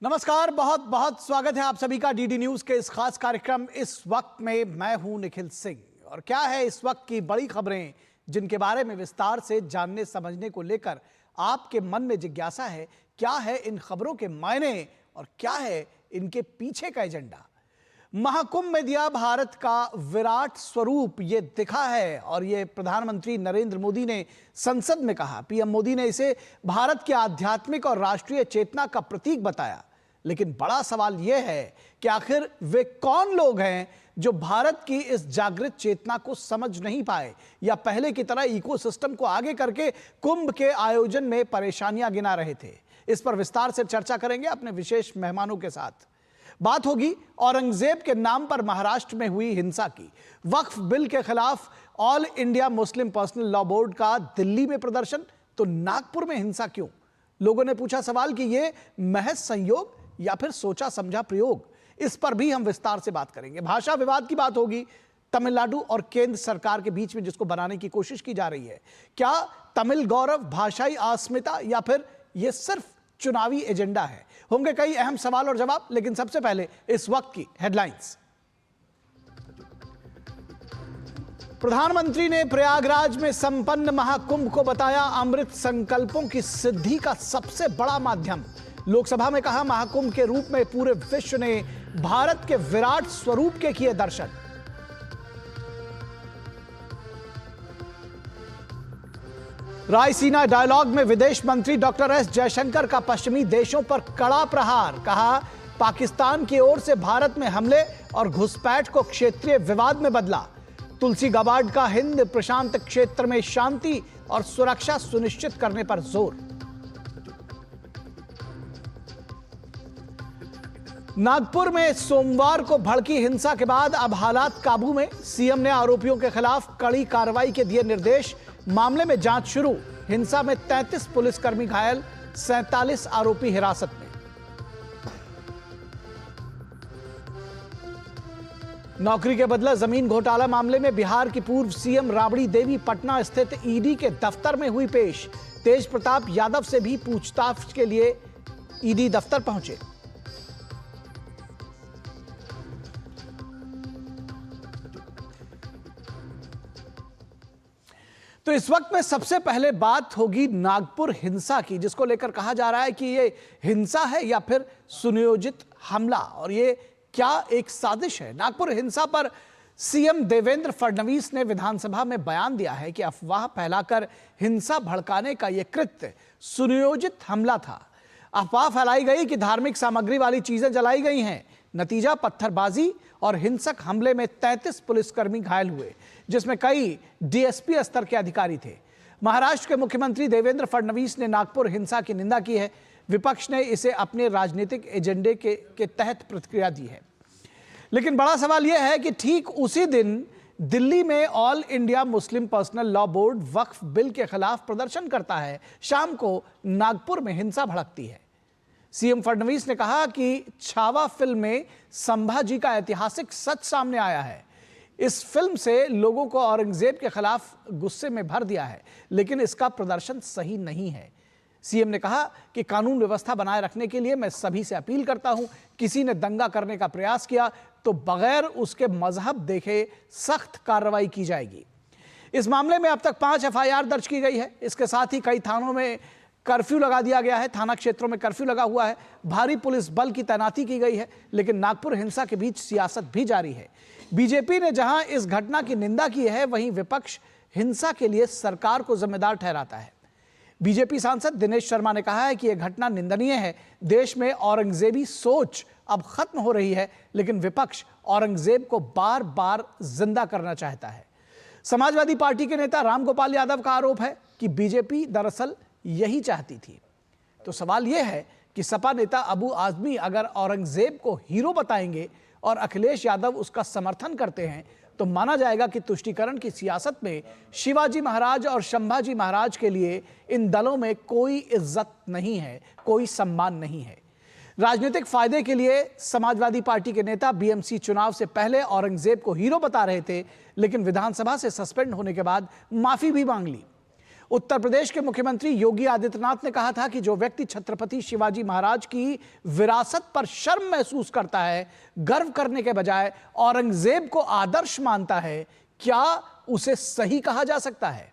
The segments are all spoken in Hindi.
नमस्कार, बहुत बहुत स्वागत है आप सभी का डीडी न्यूज के इस खास कार्यक्रम इस वक्त में। मैं हूं निखिल सिंह और क्या है इस वक्त की बड़ी खबरें जिनके बारे में विस्तार से जानने समझने को लेकर आपके मन में जिज्ञासा है। क्या है इन खबरों के मायने और क्या है इनके पीछे का एजेंडा। महाकुंभ में दिया भारत का विराट स्वरूप ये दिखा है और ये प्रधानमंत्री नरेंद्र मोदी ने संसद में कहा। पीएम मोदी ने इसे भारत के आध्यात्मिक और राष्ट्रीय चेतना का प्रतीक बताया। लेकिन बड़ा सवाल यह है कि आखिर वे कौन लोग हैं जो भारत की इस जागृत चेतना को समझ नहीं पाए या पहले की तरह इकोसिस्टम को आगे करके कुंभ के आयोजन में परेशानियां गिना रहे थे। इस पर विस्तार से चर्चा करेंगे अपने विशेष मेहमानों के साथ। बात होगी औरंगजेब के नाम पर महाराष्ट्र में हुई हिंसा की। वक्फ बिल के खिलाफ all India Muslim personal law board का दिल्ली में प्रदर्शन, तो नागपुर में हिंसा क्यों? लोगों ने पूछा सवाल कि यह महज संयोग या फिर सोचा समझा प्रयोग। इस पर भी हम विस्तार से बात करेंगे। भाषा विवाद की बात होगी, तमिलनाडु और केंद्र सरकार के बीच में जिसको बनाने की कोशिश की जा रही है। क्या तमिल गौरव, भाषाई अस्मिता या फिर यह सिर्फ चुनावी एजेंडा है? होंगे कई अहम सवाल और जवाब, लेकिन सबसे पहले इस वक्त की हेडलाइंस। प्रधानमंत्री ने प्रयागराज में संपन्न महाकुंभ को बताया अमृत संकल्पों की सिद्धि का सबसे बड़ा माध्यम। लोकसभा में कहा महाकुंभ के रूप में पूरे विश्व ने भारत के विराट स्वरूप के किए दर्शन। रायसीना डायलॉग में विदेश मंत्री डॉक्टर एस जयशंकर का पश्चिमी देशों पर कड़ा प्रहार। कहा पाकिस्तान की ओर से भारत में हमले और घुसपैठ को क्षेत्रीय विवाद में बदला। तुलसी गबार्ड का हिंद प्रशांत क्षेत्र में शांति और सुरक्षा सुनिश्चित करने पर जोर। नागपुर में सोमवार को भड़की हिंसा के बाद अब हालात काबू में। सीएम ने आरोपियों के खिलाफ कड़ी कार्रवाई के दिए निर्देश। मामले में जांच शुरू। हिंसा में 33 पुलिसकर्मी घायल, 47 आरोपी हिरासत में। नौकरी के बदले जमीन घोटाला मामले में बिहार की पूर्व सीएम राबड़ी देवी पटना स्थित ईडी के दफ्तर में हुई पेश। तेज प्रताप यादव से भी पूछताछ के लिए ईडी दफ्तर पहुंचे। तो इस वक्त में सबसे पहले बात होगी नागपुर हिंसा की, जिसको लेकर कहा जा रहा है कि ये हिंसा है या फिर सुनियोजित हमला और ये क्या एक साजिश है। नागपुर हिंसा पर सीएम देवेंद्र फडणवीस ने विधानसभा में बयान दिया है कि अफवाह फैलाकर हिंसा भड़काने का यह कृत्य सुनियोजित हमला था। अफवाह फैलाई गई कि धार्मिक सामग्री वाली चीजें जलाई गई हैं। नतीजा पत्थरबाजी और हिंसक हमले में 33 पुलिसकर्मी घायल हुए, जिसमें कई डीएसपी स्तर के अधिकारी थे। महाराष्ट्र के मुख्यमंत्री देवेंद्र फडणवीस ने नागपुर हिंसा की निंदा की है। विपक्ष ने इसे अपने राजनीतिक एजेंडे के तहत प्रतिक्रिया दी है। लेकिन बड़ा सवाल यह है कि ठीक उसी दिन दिल्ली में all India Muslim personal law board Waqf bill के खिलाफ प्रदर्शन करता है। शाम को नागपुर में हिंसा भड़कती है। सीएम फडणवीस ने कहा कि छावा फिल्म में संभाजी का ऐतिहासिक सच सामने आया है। इस फिल्म से लोगों को औरंगजेब के खिलाफ गुस्से में भर दिया है, लेकिन इसका प्रदर्शन सही नहीं है। सीएम ने कहा कि कानून व्यवस्था बनाए रखने के लिए मैं सभी से अपील करता हूं, किसी ने दंगा करने का प्रयास किया तो बगैर उसके मजहब देखे सख्त कार्रवाई की जाएगी। इस मामले में अब तक 5 एफआईआर दर्ज की गई है। इसके साथ ही कई थानों में कर्फ्यू लगा दिया गया है। थाना क्षेत्रों में कर्फ्यू लगा हुआ है। भारी पुलिस बल की तैनाती की गई है। लेकिन नागपुर हिंसा के बीच सियासत भी जारी है। बीजेपी ने जहां इस घटना की निंदा की है, वहीं विपक्ष हिंसा के लिए सरकार को जिम्मेदार ठहराता है। बीजेपी सांसद दिनेश शर्मा ने कहा है कि यह घटना निंदनीय है। देश में औरंगजेबी सोच अब खत्म हो रही है, लेकिन विपक्ष औरंगजेब को बार बार जिंदा करना चाहता है। समाजवादी पार्टी के नेता रामगोपाल यादव का आरोप है कि बीजेपी दरअसल यही चाहती थी। तो सवाल यह है कि सपा नेता अबू आजमी अगर औरंगजेब को हीरो बताएंगे और अखिलेश यादव उसका समर्थन करते हैं, तो माना जाएगा कि तुष्टीकरण की सियासत में शिवाजी महाराज और संभाजी महाराज के लिए इन दलों में कोई इज्जत नहीं है, कोई सम्मान नहीं है। राजनीतिक फायदे के लिए समाजवादी पार्टी के नेता बीएमसी चुनाव से पहले औरंगजेब को हीरो बता रहे थे, लेकिन विधानसभा से सस्पेंड होने के बाद माफी भी मांग ली। उत्तर प्रदेश के मुख्यमंत्री योगी आदित्यनाथ ने कहा था कि जो व्यक्ति छत्रपति शिवाजी महाराज की विरासत पर शर्म महसूस करता है, गर्व करने के बजाय औरंगजेब को आदर्श मानता है, क्या उसे सही कहा जा सकता है?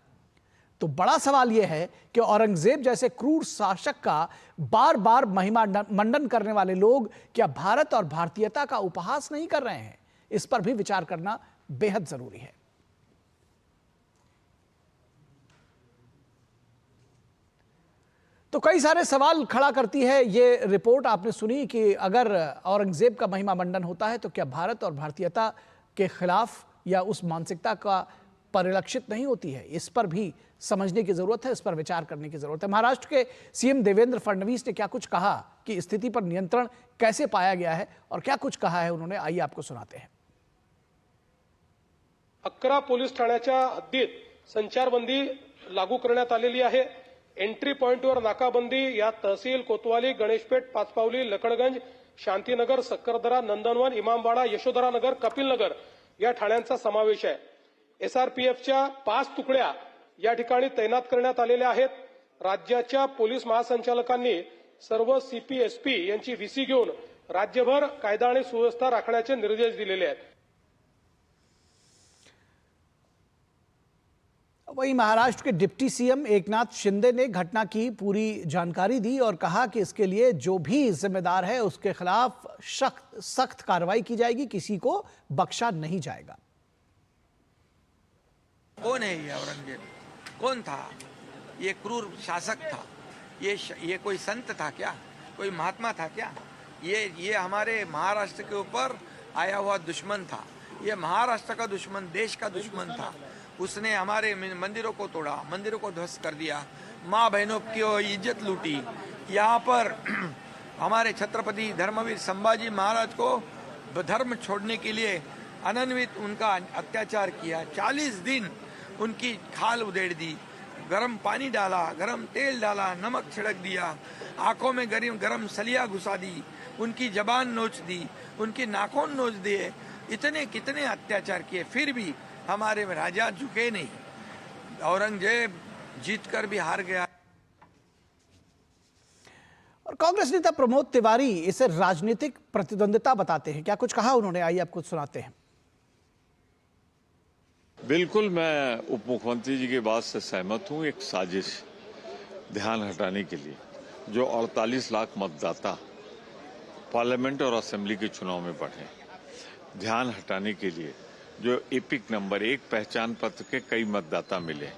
तो बड़ा सवाल यह है कि औरंगजेब जैसे क्रूर शासक का बार बार महिमा मंडन करने वाले लोग क्या भारत और भारतीयता का उपहास नहीं कर रहे हैं? इस पर भी विचार करना बेहद जरूरी है। तो कई सारे सवाल खड़ा करती है ये रिपोर्ट। आपने सुनी कि अगर औरंगजेब का महिमा मंडन होता है तो क्या भारत और भारतीयता के खिलाफ या उस मानसिकता का परिलक्षित नहीं होती है? इस पर भी समझने की जरूरत है, इस पर विचार करने की जरूरत है। महाराष्ट्र के सीएम देवेंद्र फडणवीस ने क्या कुछ कहा कि स्थिति पर नियंत्रण कैसे पाया गया है और क्या कुछ कहा है उन्होंने, आइए आपको सुनाते हैं। 11 पोलीस ठाण्याच्या हद्दीत संचारबंदी लागू करण्यात आलेली आहे। एंट्री पॉइंटवर नाकाबंदी या तहसील कोतवाली, गणेशपेठ, पाचपावली, लकडगंज, शांतीनगर, सक्करदरा, नंदनवन, इमामबाड़ा, यशोधरा नगर, कपिल नगर या ठाण्यांचा समावेश आहे। एसआरपीएफच्या 5 तुकड्या या ठिकाणी तैनात करण्यात आलेल्या आहेत। राज्याच्या पोलीस महासंचालकांनी सर्व सीपीएसपी यांची व्हीसी घेऊन राज्यभर कायदा आणि सुव्यवस्था राखण्याचे निर्देश दिलेले आहेत। वहीं महाराष्ट्र के डिप्टी सीएम एकनाथ शिंदे ने घटना की पूरी जानकारी दी और कहा कि इसके लिए जो भी जिम्मेदार है उसके खिलाफ सख्त कार्रवाई की जाएगी, किसी को बख्शा नहीं जाएगा। कौन है ये औरंगजेब? कौन था? ये क्रूर शासक था। ये कोई संत था क्या? कोई महात्मा था क्या? ये हमारे महाराष्ट्र के ऊपर आया हुआ दुश्मन था। ये महाराष्ट्र का दुश्मन, देश का दुश्मन था। उसने हमारे मंदिरों को तोड़ा, मंदिरों को ध्वस्त कर दिया, माँ बहनों की इज्जत लूटी। यहाँ पर हमारे छत्रपति धर्मवीर संभाजी महाराज को धर्म छोड़ने के लिए अनन्वित उनका अत्याचार किया। 40 दिन उनकी खाल उधेड़ दी, गरम पानी डाला, गरम तेल डाला, नमक छिड़क दिया, आंखों में गरम सलिया घुसा दी, उनकी जबान नोच दी, उनके नाखून नोच दिए। इतने कितने अत्याचार किए, फिर भी हमारे राजा झुके नहीं। औरंगजेब जीतकर भी हार गया। और कांग्रेस नेता प्रमोद तिवारी इसे राजनीतिक प्रतिद्वंदिता बताते हैं। क्या कुछ कहा उन्होंने, आइए आपको सुनाते हैं। बिल्कुल, मैं उप मुख्यमंत्री जी की बात से सहमत हूं। एक साजिश ध्यान हटाने के लिए जो 48 लाख मतदाता पार्लियामेंट और असेंबली के चुनाव में बढ़े, ध्यान हटाने के लिए जो एपिक नंबर 1 पहचान पत्र के कई मतदाता मिले,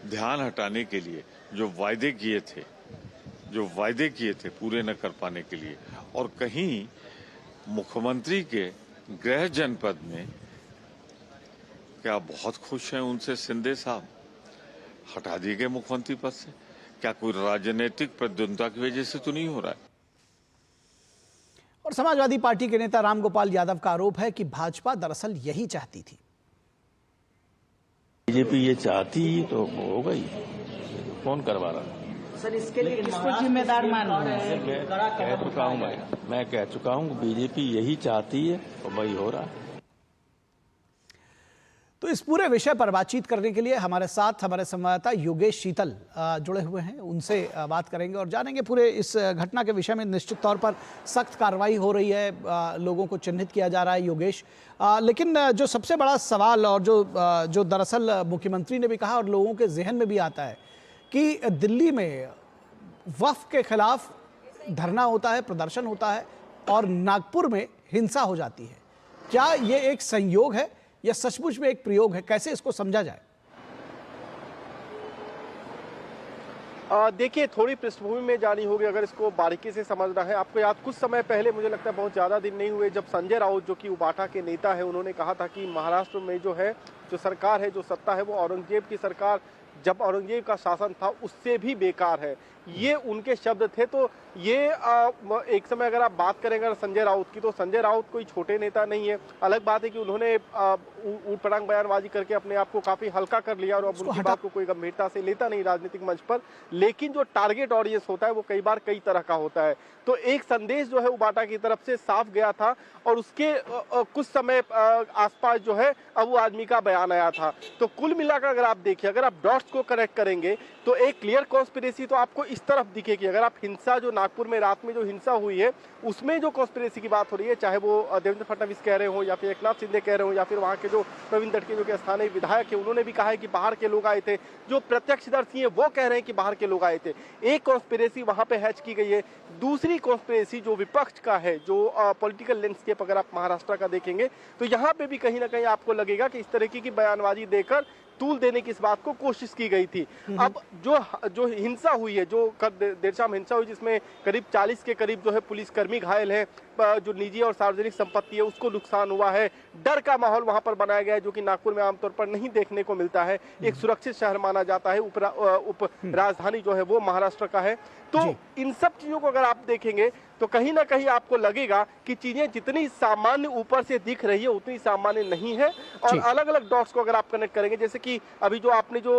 ध्यान हटाने के लिए जो वायदे किए थे पूरे न कर पाने के लिए, और कहीं मुख्यमंत्री के गृह जनपद में क्या बहुत खुश हैं उनसे शिंदे साहब, हटा दिए गए मुख्यमंत्री पद से? क्या कोई राजनीतिक प्रतिद्वंदिता की वजह से तो नहीं हो रहा है? और समाजवादी पार्टी के नेता रामगोपाल यादव का आरोप है कि भाजपा दरअसल यही चाहती थी। बीजेपी ये चाहती तो हो गई, कौन करवा रहा? सर, इसके लिए किसको जिम्मेदार मान रहे हैं? मैं कह चुका हूँ बीजेपी यही चाहती है और वही हो रहा है। तो इस पूरे विषय पर बातचीत करने के लिए हमारे साथ हमारे संवाददाता योगेश शीतल जुड़े हुए हैं। उनसे बात करेंगे और जानेंगे पूरे इस घटना के विषय में। निश्चित तौर पर सख्त कार्रवाई हो रही है, लोगों को चिन्हित किया जा रहा है योगेश, लेकिन जो सबसे बड़ा सवाल और जो दरअसल मुख्यमंत्री ने भी कहा और लोगों के जहन में भी आता है कि दिल्ली में वक्फ के खिलाफ धरना होता है, प्रदर्शन होता है और नागपुर में हिंसा हो जाती है। क्या ये एक संयोग है या सचमुच में एक प्रयोग है? कैसे इसको समझा जाए? देखिए, थोड़ी पृष्ठभूमि में जानी होगी अगर इसको बारीकी से समझना है। आपको याद, कुछ समय पहले, मुझे लगता है बहुत ज़्यादा दिन नहीं हुए, जब संजय राउत जो कि उबाटा के नेता है, उन्होंने कहा था कि महाराष्ट्र में जो है, जो सरकार है, जो सत्ता है, वो औरंगजेब की सरकार, जब औरंगजेब का शासन था उससे भी बेकार है। ये उनके शब्द थे। तो ये एक समय अगर आप बात करें अगर संजय राउत की, तो संजय राउत कोई छोटे नेता नहीं है। अलग बात है कि उन्होंने ऊट पटांग बयानबाजी करके अपने आप को काफी हल्का कर लिया और अब उनकी बात को कोई गंभीरता से लेता नहीं राजनीतिक मंच पर। लेकिन जो टारगेट ऑडियंस होता है वो कई बार कई तरह का होता है। तो एक संदेश जो है उबाटा की तरफ से साफ गया था और उसके कुछ समय आसपास जो है अब वो आदमी का बयान आया था। तो कुल मिलाकर अगर आप देखिए, अगर आप डॉट्स को कनेक्ट करेंगे तो एक क्लियर कॉन्स्पिरेसी तो आपको इस तरफ दिखेगी। अगर आप हिंसा जो नागपुर में रात में जो हिंसा हुई है उसमें जो कॉन्स्पिरेसी की बात हो रही है, चाहे वो देवेंद्र फडणवीस कह रहे हो या फिर एकनाथ शिंदे कह रहे हो या फिर वहाँ के जो प्रवीण दटके जो के स्थानीय विधायक है उन्होंने भी कहा है कि बाहर के लोग आए थे। जो प्रत्यक्षदर्शी है वो कह रहे हैं कि बाहर के लोग आए थे। एक कॉन्स्पिरेसी वहां पे हैच की गई है। दूसरी कॉन्स्पिरेसी जो विपक्ष का है, जो पॉलिटिकल लैंडस्केप अगर आप महाराष्ट्र का देखेंगे तो यहाँ पे भी कहीं ना कहीं आपको लगेगा कि इस तरीके की बयानबाजी देकर तूल देने की इस बात को कोशिश की गई थी। अब जो हिंसा हुई है, जो देर शाम हिंसा हुई जिसमें करीब 40 के करीब जो है पुलिसकर्मी घायल है, जो निजी और सार्वजनिक संपत्ति है उसको नुकसान हुआ है, डर का माहौल वहां पर बनाया गया है जो कि नागपुर में आमतौर पर नहीं देखने को मिलता है। एक सुरक्षित शहर माना जाता है, उप राजधानी जो है वो महाराष्ट्र का है। तो इन सब चीजों को अगर आप देखेंगे तो कहीं ना कहीं आपको लगेगा कि चीजें जितनी सामान्य ऊपर से दिख रही है उतनी सामान्य नहीं है। और अलग अलग डॉट्स को अगर आप कनेक्ट करेंगे, जैसे कि अभी जो आपने जो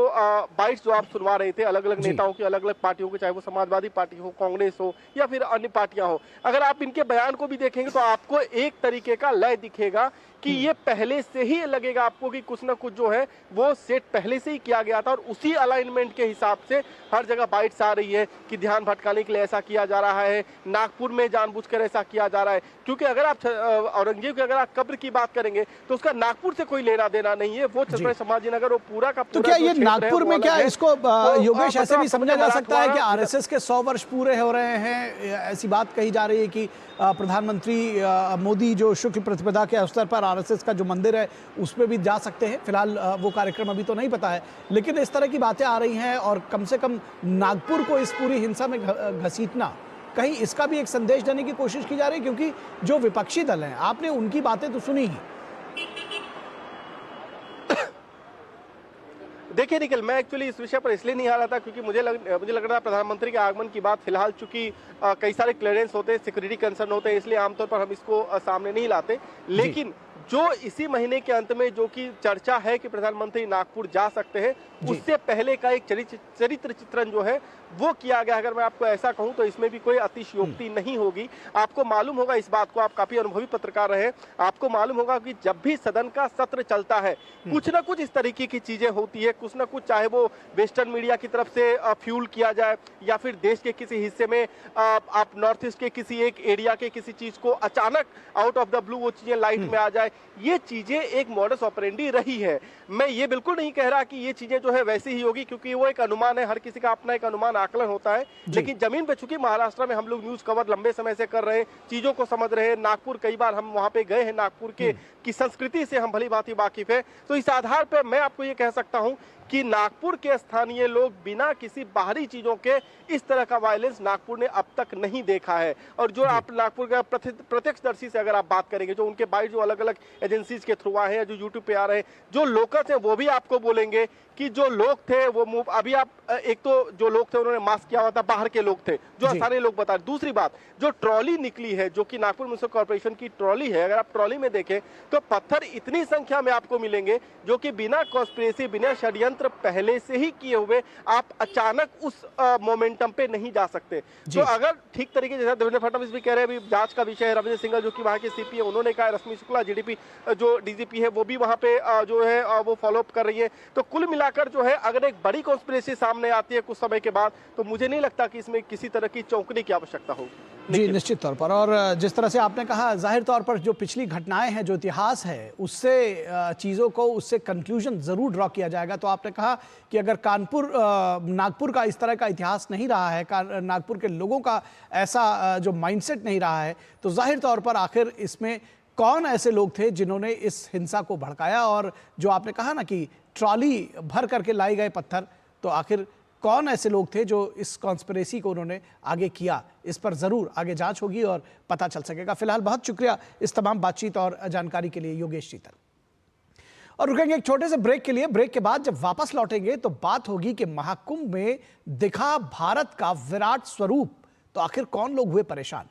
बाइट्स जो आप सुनवा रहे थे अलग अलग नेताओं की, अलग अलग पार्टियों के, चाहे वो समाजवादी पार्टी हो, कांग्रेस हो या फिर अन्य पार्टियां हो, अगर आप इनके बयान को भी देखेंगे तो आपको एक तरीके का लय दिखेगा कि ये पहले से ही लगेगा आपको कि कुछ ना कुछ जो है वो सेट पहले से ही किया गया था और उसी अलाइनमेंट के हिसाब से हर जगह बाइट्स आ रही है कि ध्यान भटकाने के लिए ऐसा किया जा रहा है, नागपुर में जानबूझकर ऐसा किया जा रहा है। क्योंकि अगर आप औरंगजेब की अगर आप कब्र की बात करेंगे तो उसका नागपुर से कोई लेना देना नहीं है। वो छत्रपति संभाजी नगर वो पूरा का पूरा। तो क्या ये नागपुर में क्या इसको योगेश ऐसे भी समझा जा सकता है कि आरएसएस के 100 वर्ष पूरे हो रहे हैं, ऐसी बात कही जा रही है कि प्रधानमंत्री मोदी जो शुक्ल प्रतिपदा के अवसर पर आरएसएस का जो मंदिर है उसमें भी जा सकते हैं। फिलहाल वो कार्यक्रम अभी तो नहीं पता है, लेकिन इस तरह की बातें आ रही हैं और कम से कम नागपुर को इस पूरी हिंसा में घसीटना, कहीं इसका भी एक संदेश देने की कोशिश की जा रही है। क्योंकि जो विपक्षी दल हैं, आपने उनकी बातें तो सुनी ही। देखिए निखिल, मैं एक्चुअली इस विषय पर इसलिए नहीं आ रहा था क्योंकि मुझे लग रहा था प्रधानमंत्री के आगमन की बात फिलहाल चूंकि कई सारे क्लियरेंस होते हैं, सिक्योरिटी कंसर्न होते हैं, इसलिए आमतौर पर हम इसको सामने नहीं लाते। लेकिन जो इसी महीने के अंत में जो कि चर्चा है कि प्रधानमंत्री नागपुर जा सकते हैं, उससे पहले का एक चरित्र चित्रण जो है वो किया गया। अगर मैं आपको ऐसा कहूं तो इसमें भी कोई अतिशयोक्ति नहीं होगी। आपको मालूम होगा इस बात को, आप काफी अनुभवी पत्रकार रहे, आपको मालूम होगा कि जब भी सदन का सत्र चलता है कुछ ना कुछ इस तरीके की चीजें होती है, कुछ ना कुछ, चाहे वो वेस्टर्न मीडिया की तरफ से फ्यूल किया जाए या फिर देश के किसी हिस्से में आप नॉर्थ ईस्ट के किसी एक एरिया के किसी चीज को अचानक आउट ऑफ द ब्लू वो चीजें लाइट में आ जाए, ये चीजें एक मॉडस ऑपरेंडी रही है। मैं ये बिल्कुल नहीं कह रहा कि ये चीजें जो है वैसी ही होगी, क्योंकि वो एक अनुमान है, हर किसी का अपना एक अनुमान आकलन होता है। लेकिन जमीन पे चूंकि महाराष्ट्र में हम लोग न्यूज कवर लंबे समय से कर रहे हैं, चीजों को समझ रहे हैं, नागपुर कई बार हम वहां पे गए हैं, नागपुर के की संस्कृति से हम भली भांति वाकिफ है, तो इस आधार पर मैं आपको ये कह सकता हूं कि नागपुर के स्थानीय लोग बिना किसी बाहरी चीजों के इस तरह का वायलेंस नागपुर ने अब तक नहीं देखा है। और जो आप नागपुर का प्रत्यक्षदर्शी से अगर आप बात करेंगे, जो उनके बाइट जो अलग अलग एजेंसीज के थ्रू आए हैं, जो यूट्यूब पे आ रहे हैं, जो लोकल्स हैं, वो भी आपको बोलेंगे कि जो लोग थे वो अभी आप एक तो जो लोग थे उन्होंने मास्क किया हुआ था, बाहर के लोग थे, जो स्थानीय लोग बता रहे। दूसरी बात, जो ट्रॉली निकली है, जो कि नागपुर म्युनिसिपल कॉर्पोरेशन की ट्रॉली है, अगर आप ट्रॉली में देखें तो पत्थर इतनी संख्या में आपको मिलेंगे जो कि बिना कॉन्स्पिरेसी, बिना षड्यंत्र पहले से ही किए हुए आप अचानक उस मोमेंटम पे नहीं जा सकते। तो अगर ठीक तरीके से देवेंद्र फडणवीस भी कह रहे हैं, अभी जांच का विषय है, रविंद्र सिंघल जो कि वहां के सीपी है उन्होंने कहा, रश्मि शुक्ला जीडीपी जो डीजीपी है वो भी वहां पे जो है वो फॉलोअप कर रही है। तो कुल मिलाकर जो है अगर एक बड़ी कॉन्स्पिरेसी सामने आती है कुछ समय के बाद, तो मुझे नहीं लगता कि इसमें किसी तरह की चौंकने की आवश्यकता होगी। जी, निश्चित तौर पर। और जिस तरह से आपने कहा, जाहिर तौर पर जो पिछली घटनाएं हैं, जो इतिहास है, उससे चीज़ों को, उससे कंक्लूजन ज़रूर ड्रॉ किया जाएगा। तो आपने कहा कि अगर नागपुर का इस तरह का इतिहास नहीं रहा है, नागपुर के लोगों का ऐसा जो माइंडसेट नहीं रहा है, तो जाहिर तौर पर आखिर इसमें कौन ऐसे लोग थे जिन्होंने इस हिंसा को भड़काया। और जो आपने कहा ना कि ट्रॉली भर करके लाई गए पत्थर, तो आखिर कौन ऐसे लोग थे जो इस कॉन्स्पिरेसी को उन्होंने आगे किया, इस पर ज़रूर आगे जांच होगी और पता चल सकेगा। फिलहाल बहुत शुक्रिया इस तमाम बातचीत और जानकारी के लिए योगेश शीतल। और रुकेंगे एक छोटे से ब्रेक के लिए। ब्रेक के बाद जब वापस लौटेंगे तो बात होगी कि महाकुंभ में दिखा भारत का विराट स्वरूप, तो आखिर कौन लोग हुए परेशान।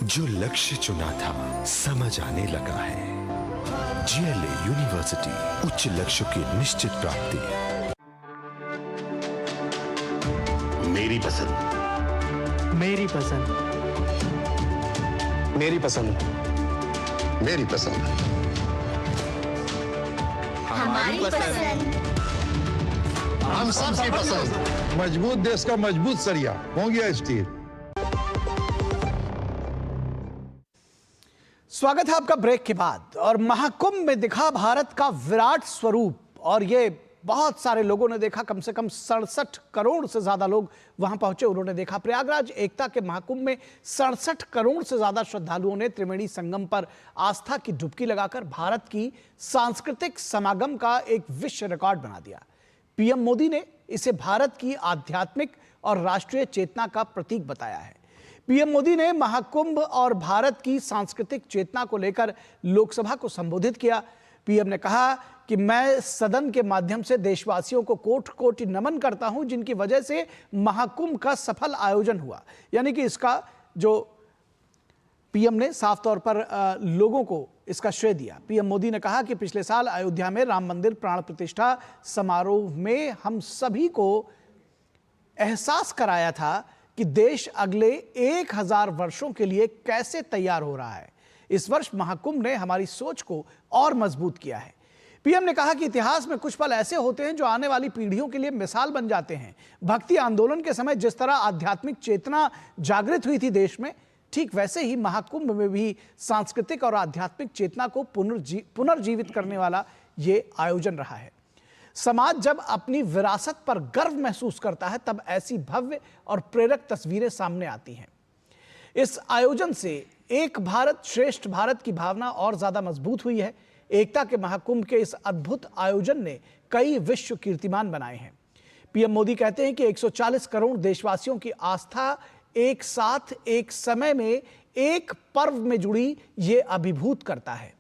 जो लक्ष्य चुना था समझ आने लगा है। GLA यूनिवर्सिटी, उच्च लक्ष्य की निश्चित प्राप्ति। मेरी पसंद, मेरी पसंद, मेरी पसंद, मेरी पसंद, हमारी पसंद, हम सबकी पसंद। मजबूत देश का मजबूत सरिया हो गया स्टील। स्वागत है आपका ब्रेक के बाद। और महाकुंभ में दिखा भारत का विराट स्वरूप, और ये बहुत सारे लोगों ने देखा। कम से कम 67 करोड़ से ज्यादा लोग वहां पहुंचे, उन्होंने देखा। प्रयागराज एकता के महाकुंभ में 67 करोड़ से ज्यादा श्रद्धालुओं ने त्रिवेणी संगम पर आस्था की डुबकी लगाकर भारत की सांस्कृतिक समागम का एक विश्व रिकॉर्ड बना दिया। पीएम मोदी ने इसे भारत की आध्यात्मिक और राष्ट्रीय चेतना का प्रतीक बताया है। पीएम मोदी ने महाकुंभ और भारत की सांस्कृतिक चेतना को लेकर लोकसभा को संबोधित किया। पीएम ने कहा कि मैं सदन के माध्यम से देशवासियों को कोटि कोटि नमन करता हूं, जिनकी वजह से महाकुंभ का सफल आयोजन हुआ। यानी कि इसका जो पीएम ने साफ तौर पर लोगों को इसका श्रेय दिया। पीएम मोदी ने कहा कि पिछले साल अयोध्या में राम मंदिर प्राण प्रतिष्ठा समारोह में हम सभी को एहसास कराया था कि देश अगले 1000 वर्षों के लिए कैसे तैयार हो रहा है। इस वर्ष महाकुंभ ने हमारी सोच को और मजबूत किया है। पीएम ने कहा कि इतिहास में कुछ पल ऐसे होते हैं जो आने वाली पीढ़ियों के लिए मिसाल बन जाते हैं। भक्ति आंदोलन के समय जिस तरह आध्यात्मिक चेतना जागृत हुई थी देश में, ठीक वैसे ही महाकुंभ में भी सांस्कृतिक और आध्यात्मिक चेतना को पुनर्जीवित करने वाला ये आयोजन रहा है। समाज जब अपनी विरासत पर गर्व महसूस करता है, तब ऐसी भव्य और प्रेरक तस्वीरें सामने आती हैं। इस आयोजन से एक भारत श्रेष्ठ भारत की भावना और ज्यादा मजबूत हुई है। एकता के महाकुंभ के इस अद्भुत आयोजन ने कई विश्व कीर्तिमान बनाए हैं। पीएम मोदी कहते हैं कि 140 करोड़ देशवासियों की आस्था एक साथ एक समय में एक पर्व में जुड़ी ये अभिभूत करता है।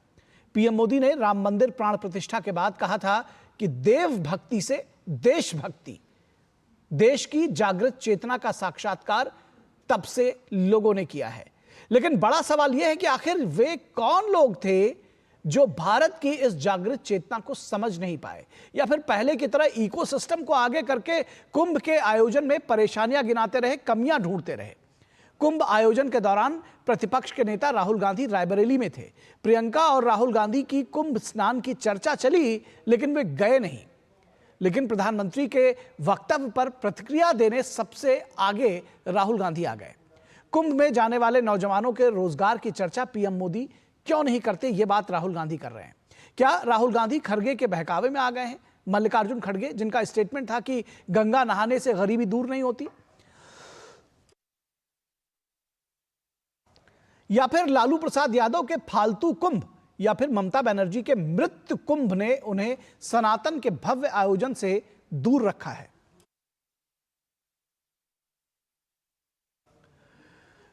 पीएम मोदी ने राम मंदिर प्राण प्रतिष्ठा के बाद कहा था कि देव भक्ति से देशभक्ति, देश की जागृत चेतना का साक्षात्कार तब से लोगों ने किया है। लेकिन बड़ा सवाल यह है कि आखिर वे कौन लोग थे जो भारत की इस जागृत चेतना को समझ नहीं पाए, या फिर पहले की तरह इकोसिस्टम को आगे करके कुंभ के आयोजन में परेशानियां गिनाते रहे, कमियां ढूंढते रहे। कुंभ आयोजन के दौरान प्रतिपक्ष के नेता राहुल गांधी रायबरेली में थे। प्रियंका और राहुल गांधी की कुंभ स्नान की चर्चा चली, लेकिन वे गए नहीं। लेकिन प्रधानमंत्री के वक्तव्य पर प्रतिक्रिया देने सबसे आगे राहुल गांधी आ गए। कुंभ में जाने वाले नौजवानों के रोजगार की चर्चा पीएम मोदी क्यों नहीं करते, ये बात राहुल गांधी कर रहे हैं। क्या राहुल गांधी खड़गे के बहकावे में आ गए हैं? मल्लिकार्जुन खड़गे, जिनका स्टेटमेंट था कि गंगा नहाने से गरीबी दूर नहीं होती, या फिर लालू प्रसाद यादव के फालतू कुंभ, या फिर ममता बनर्जी के मृत्यु कुंभ ने उन्हें सनातन के भव्य आयोजन से दूर रखा है?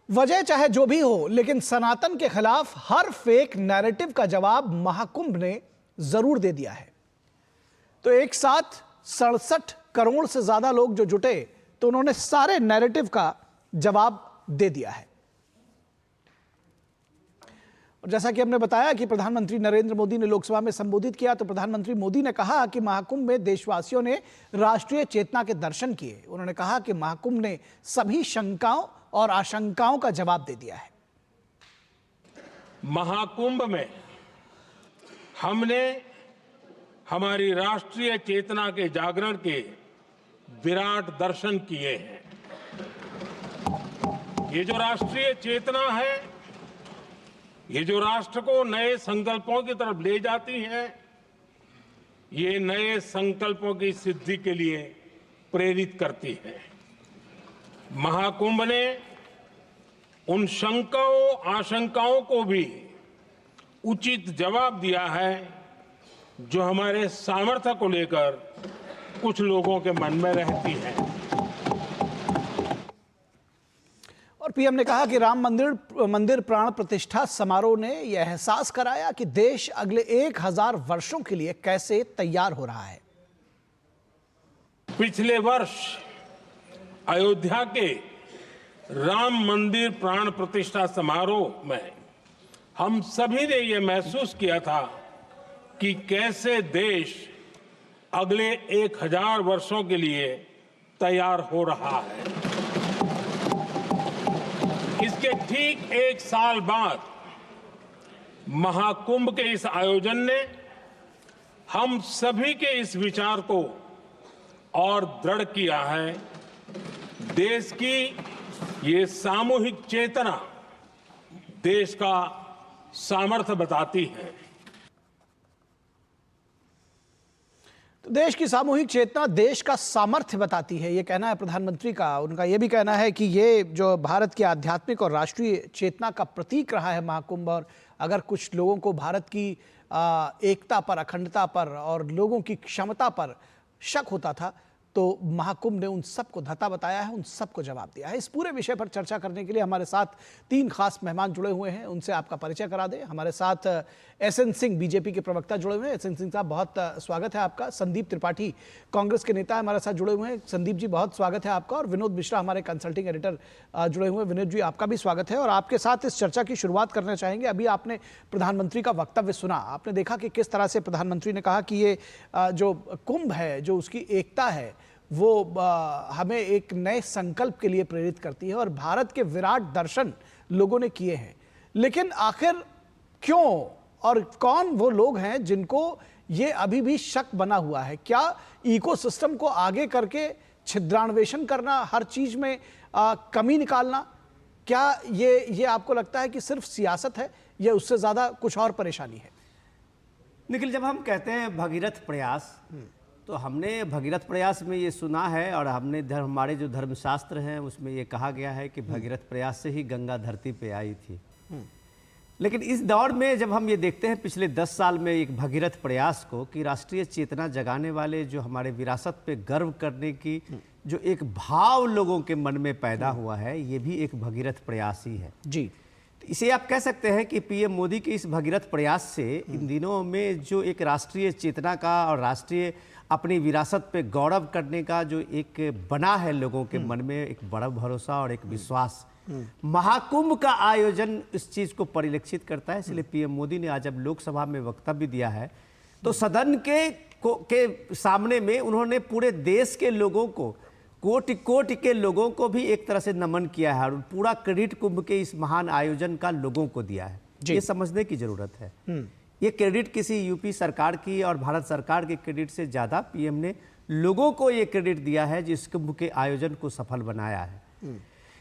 वजह चाहे जो भी हो, लेकिन सनातन के खिलाफ हर फेक नैरेटिव का जवाब महाकुंभ ने जरूर दे दिया है। तो एक साथ 67 करोड़ से ज्यादा लोग जो जुटे, तो उन्होंने सारे नैरेटिव का जवाब दे दिया है। और जैसा कि हमने बताया कि प्रधानमंत्री नरेंद्र मोदी ने लोकसभा में संबोधित किया, तो प्रधानमंत्री मोदी ने कहा कि महाकुंभ में देशवासियों ने राष्ट्रीय चेतना के दर्शन किए। उन्होंने कहा कि महाकुंभ ने सभी शंकाओं और आशंकाओं का जवाब दे दिया है। महाकुंभ में हमने हमारी राष्ट्रीय चेतना के जागरण के विराट दर्शन किए हैं। ये जो राष्ट्रीय चेतना है, ये जो राष्ट्र को नए संकल्पों की तरफ ले जाती है, ये नए संकल्पों की सिद्धि के लिए प्रेरित करती है। महाकुंभ ने उन शंकाओं आशंकाओं को भी उचित जवाब दिया है जो हमारे सामर्थ्य को लेकर कुछ लोगों के मन में रहती है। पीएम ने कहा कि राम मंदिर प्राण प्रतिष्ठा समारोह ने यह एहसास कराया कि देश अगले 1000 वर्षों के लिए कैसे तैयार हो रहा है। पिछले वर्ष अयोध्या के राम मंदिर प्राण प्रतिष्ठा समारोह में हम सभी ने यह महसूस किया था कि कैसे देश अगले 1000 वर्षों के लिए तैयार हो रहा है। इसके ठीक 1 साल बाद महाकुंभ के इस आयोजन ने हम सभी के इस विचार को और दृढ़ किया है। देश की ये सामूहिक चेतना देश का सामर्थ्य बताती है। तो देश की सामूहिक चेतना देश का सामर्थ्य बताती है, ये कहना है प्रधानमंत्री का। उनका ये भी कहना है कि ये जो भारत की आध्यात्मिक और राष्ट्रीय चेतना का प्रतीक रहा है महाकुंभ, और अगर कुछ लोगों को भारत की एकता पर, अखंडता पर और लोगों की क्षमता पर शक होता था, तो महाकुंभ ने उन सबको धता बताया है, उन सबको जवाब दिया है। इस पूरे विषय पर चर्चा करने के लिए हमारे साथ 3 खास मेहमान जुड़े हुए हैं, उनसे आपका परिचय करा दें। हमारे साथ एसएन सिंह बीजेपी के प्रवक्ता जुड़े हुए हैं। एसएन सिंह साहब, बहुत स्वागत है आपका। संदीप त्रिपाठी कांग्रेस के नेता हमारे साथ जुड़े हुए हैं। संदीप जी, बहुत स्वागत है आपका। और विनोद मिश्रा हमारे कंसल्टिंग एडिटर जुड़े हुए हैं। विनोद जी, आपका भी स्वागत है। और आपके साथ इस चर्चा की शुरुआत करना चाहेंगे। अभी आपने प्रधानमंत्री का वक्तव्य सुना, आपने देखा कि किस तरह से प्रधानमंत्री ने कहा कि ये जो कुंभ है, जो उसकी एकता है, वो हमें एक नए संकल्प के लिए प्रेरित करती है और भारत के विराट दर्शन लोगों ने किए हैं। लेकिन आखिर क्यों और कौन वो लोग हैं जिनको ये अभी भी शक बना हुआ है? क्या इकोसिस्टम को आगे करके छिद्रान्वेषण करना, हर चीज में कमी निकालना, क्या ये आपको लगता है कि सिर्फ सियासत है या उससे ज्यादा कुछ और परेशानी है? निखिल, जब हम कहते हैं भगीरथ प्रयास, तो हमने भगीरथ प्रयास में ये सुना है और हमने हमारे जो धर्मशास्त्र हैं उसमें ये कहा गया है कि भगीरथ प्रयास से ही गंगा धरती पे आई थी। लेकिन इस दौर में जब हम ये देखते हैं पिछले 10 साल में एक भगीरथ प्रयास को, कि राष्ट्रीय चेतना जगाने वाले जो हमारे विरासत पे गर्व करने की जो एक भाव लोगों के मन में पैदा हुआ है, ये भी एक भगीरथ प्रयास ही है जी। इसे आप कह सकते हैं कि पीएम मोदी के इस भगीरथ प्रयास से इन दिनों में जो एक राष्ट्रीय चेतना का और राष्ट्रीय अपनी विरासत पे गौरव करने का जो एक बना है लोगों के मन में एक बड़ा भरोसा और एक विश्वास, महाकुंभ का आयोजन इस चीज को परिलक्षित करता है। इसलिए पीएम मोदी ने आज जब लोकसभा में वक्तव्य दिया है तो सदन के सामने में उन्होंने पूरे देश के लोगों को, कोटि कोटि के लोगों को भी एक तरह से नमन किया है और पूरा क्रेडिट कुंभ के इस महान आयोजन का लोगों को दिया है। ये समझने की जरूरत है, ये क्रेडिट किसी यूपी सरकार की और भारत सरकार के क्रेडिट से ज्यादा पीएम ने लोगों को ये क्रेडिट दिया है जिस कुंभ के आयोजन को सफल बनाया है।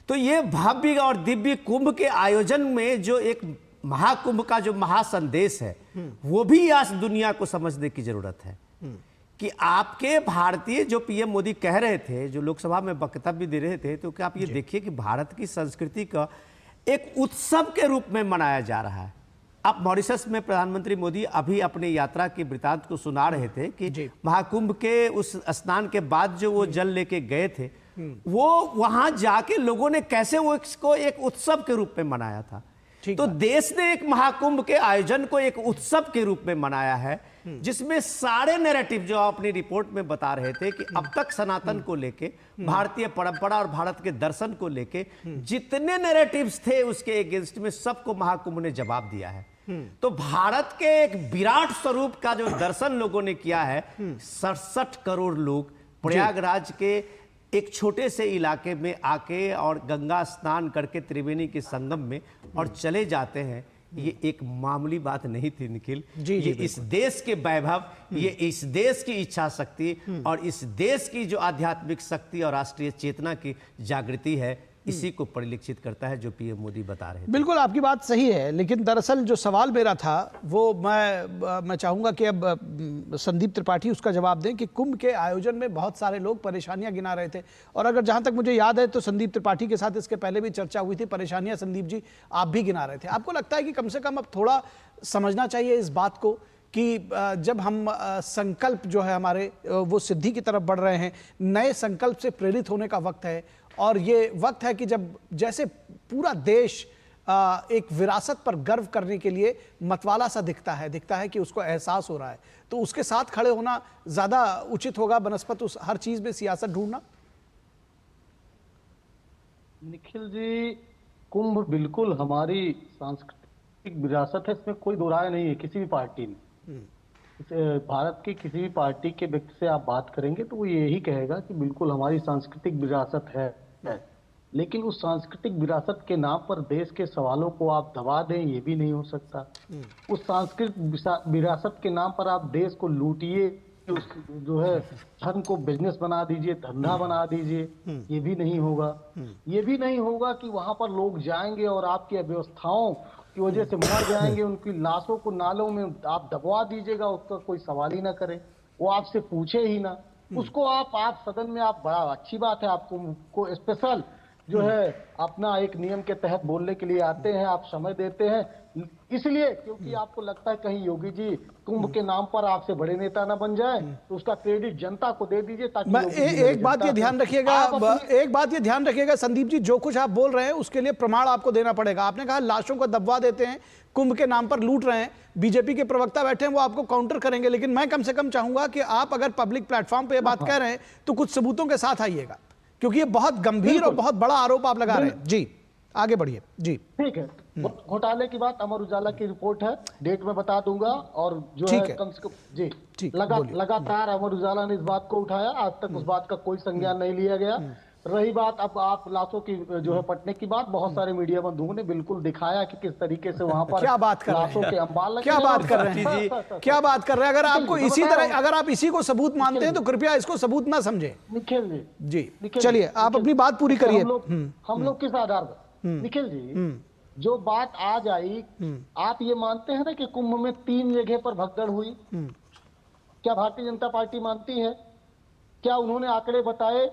तो ये भव्य और दिव्य कुंभ के आयोजन में जो एक महाकुंभ का जो महासंदेश है, वो भी आज दुनिया को समझने की जरूरत है कि आपके भारतीय जो पीएम मोदी कह रहे थे, जो लोकसभा में वक्तव्य दे रहे थे, तो क्या आप ये देखिए कि भारत की संस्कृति का एक उत्सव के रूप में मनाया जा रहा है। आप मॉरिशस में प्रधानमंत्री मोदी अभी अपने यात्रा के वृतांत को सुना रहे थे कि महाकुंभ के उस स्नान के बाद जो वो जल लेके गए थे, वो वहां जाके लोगों ने कैसे वो इसको एक उत्सव के रूप में मनाया था। तो देश ने एक महाकुंभ के आयोजन को एक उत्सव के रूप में मनाया है, जिसमें सारे नैरेटिव जो आप अपनी रिपोर्ट में बता रहे थे कि अब तक सनातन को लेके, भारतीय परंपरा और भारत के दर्शन को लेके जितने नैरेटिव्स थे उसके अगेंस्ट में सबको महाकुंभ ने जवाब दिया है। तो भारत के एक विराट स्वरूप का जो दर्शन लोगों ने किया है, 67 करोड़ लोग प्रयागराज के एक छोटे से इलाके में आके और गंगा स्नान करके त्रिवेणी के संगम में और चले जाते हैं, ये एक मामूली बात नहीं थी निखिल। ये इस देश के वैभव, ये इस देश की इच्छा शक्ति और इस देश की जो आध्यात्मिक शक्ति और राष्ट्रीय चेतना की जागृति है, इसी को परिलक्षित करता है जो पीएम मोदी बता रहे हैं। बिल्कुल आपकी बात सही है, लेकिन दरअसल जो सवाल मेरा था वो मैं चाहूंगा कि अब संदीप त्रिपाठी उसका जवाब दें कि कुंभ के आयोजन में बहुत सारे लोग परेशानियां गिना रहे थे, और अगर जहां तक मुझे याद है तो संदीप त्रिपाठी के साथ इसके पहले भी चर्चा हुई थी, परेशानियां संदीप जी आप भी गिना रहे थे। आपको लगता है कि कम से कम अब थोड़ा समझना चाहिए इस बात को कि जब हम संकल्प जो है हमारे वो सिद्धि की तरफ बढ़ रहे हैं, नए संकल्प से प्रेरित होने का वक्त है, और ये वक्त है कि जब जैसे पूरा देश एक विरासत पर गर्व करने के लिए मतवाला सा दिखता है कि उसको एहसास हो रहा है, तो उसके साथ खड़े होना ज्यादा उचित होगा बनस्पत उस हर चीज में सियासत ढूंढना। निखिल जी, कुंभ बिल्कुल हमारी सांस्कृतिक विरासत है, इसमें कोई दो राय नहीं है किसी भी पार्टी में। भारत की किसी भी पार्टी के व्यक्ति से आप बात करेंगे तो वो यही कहेगा कि बिल्कुल हमारी सांस्कृतिक विरासत है। लेकिन उस सांस्कृतिक विरासत के नाम पर देश के सवालों को आप दबा दें, ये भी नहीं हो सकता। उस सांस्कृतिक विरासत के नाम पर आप देश को लूटिए, जो है धर्म को बिजनेस बना दीजिए, धंधा बना दीजिए, ये भी नहीं होगा। ये भी नहीं होगा कि वहां पर लोग जाएंगे और आपकी अव्यवस्थाओं की वजह से मर जाएंगे, उनकी लाशों को नालों में आप दबवा दीजिएगा, उसका कोई सवाल ही ना करे, वो आपसे पूछे ही ना। उसको आप सदन में आप, बड़ा अच्छी बात है, आपको स्पेशल जो है अपना एक नियम के तहत बोलने के लिए आते हैं, आप समय देते हैं, इसलिए क्योंकि आपको लगता है कहीं योगी जी कुंभ के नाम पर आपसे बड़े नेता ना बन जाए, तो उसका क्रेडिट जनता को दे दीजिए। ताकि एक बात ये ध्यान रखिएगा संदीप जी, जो कुछ आप बोल रहे हैं उसके लिए प्रमाण आपको देना पड़ेगा। आपने कहा लाशों को दबवा देते हैं, कुंभ के नाम पर लूट रहे हैं, बीजेपी के प्रवक्ता बैठे हैं वो आपको काउंटर करेंगे, लेकिन मैं कम से कम चाहूंगा कि आप अगर पब्लिक प्लेटफॉर्म पे ये बात कह रहे हैं तो कुछ सबूतों के साथ आइएगा, क्योंकि ये बहुत गंभीर और बहुत बड़ा आरोप आप लगा रहे हैं। जी आगे बढ़िए। जी ठीक है, घोटाले की बात अमर उजाला की रिपोर्ट है, डेट में बता दूंगा, और जो है कम से कम जी लगातार अमर उजाला ने इस बात को उठाया, आज तक उस बात का कोई संज्ञान नहीं लिया गया। रही बात अब आप लाशों की जो है पटने की बात, बहुत सारे मीडिया बंधुओं ने बिल्कुल दिखाया कि किस तरीके से वहां पर क्या बात कर लाशों के अंबाल लगे। क्या बात कर रहे हैं, क्या बात कर रहे हैं। अगर आपको इसी तरह, अगर आप इसी को सबूत मानते हैं तो कृपया इसको सबूत ना समझे। निखिल जी चलिए आप अपनी बात पूरी करिए। हम लोग किस आधार पर, निखिल जी जो बात आज आई, आप ये मानते हैं ना कि कुंभ में 3 जगह पर भगदड़ हुई, क्या भारतीय जनता पार्टी मानती है? क्या उन्होंने आंकड़े बताए?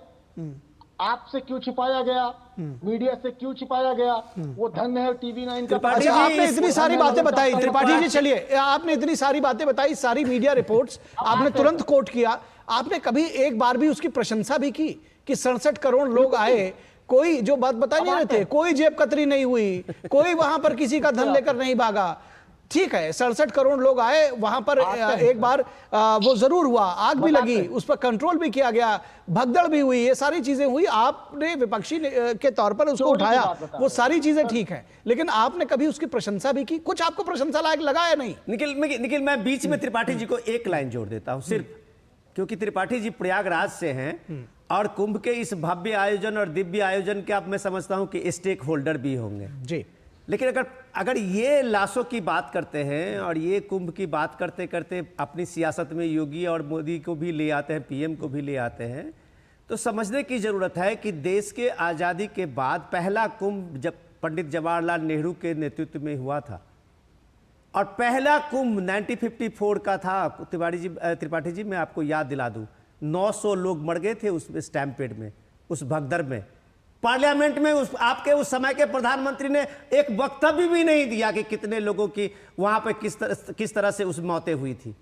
आपसे क्यों छिपाया गया, मीडिया से क्यों छिपाया गया? वो धन्य है TV9 का। अच्छा, आपने इतनी सारी बातें बताई त्रिपाठी जी, चलिए आपने इतनी सारी बातें बताई, सारी मीडिया रिपोर्ट्स आपने तुरंत कोट किया, आपने कभी एक बार भी उसकी प्रशंसा भी की कि 67 करोड़ लोग आए, कोई जो बात बता नहीं रहे थे, कोई जेब कतरी नहीं हुई, कोई वहां पर किसी का धन लेकर नहीं भागा। ठीक है, 67 करोड़ लोग आए, वहां पर एक बार वो जरूर हुआ, आग भी लगी, उस पर कंट्रोल भी किया गया, भगदड़ भी हुई, ये सारी चीजें हुई, आपने विपक्षी के तौर पर उसको उठाया, वो सारी चीजें ठीक है, लेकिन आपने कभी उसकी प्रशंसा भी की? कुछ आपको प्रशंसा लायक लगा या नहीं? निखिल मैं बीच में त्रिपाठी जी को एक लाइन जोड़ देता हूं सिर्फ, क्योंकि त्रिपाठी जी प्रयागराज से हैं और कुंभ के इस भव्य आयोजन और दिव्य आयोजन के, अब मैं समझता हूं कि स्टेक होल्डर भी होंगे जी। लेकिन अगर ये लाशों की बात करते हैं और ये कुंभ की बात करते करते अपनी सियासत में योगी और मोदी को भी ले आते हैं, पीएम को भी ले आते हैं, तो समझने की जरूरत है कि देश के आज़ादी के बाद पहला कुंभ जब पंडित जवाहरलाल नेहरू के नेतृत्व में हुआ था, और पहला कुंभ 1954 का था। त्रिपाठी जी मैं आपको याद दिला दूं, 900 लोग मर गए थे उस स्टैम्पेड में, उस भगदड़ में। पार्लियामेंट में आपके उस समय के प्रधानमंत्री ने एक वक्तव्य भी नहीं दिया कि कितने लोगों की वहां पे किस तरह से उस मौतें हुई थी।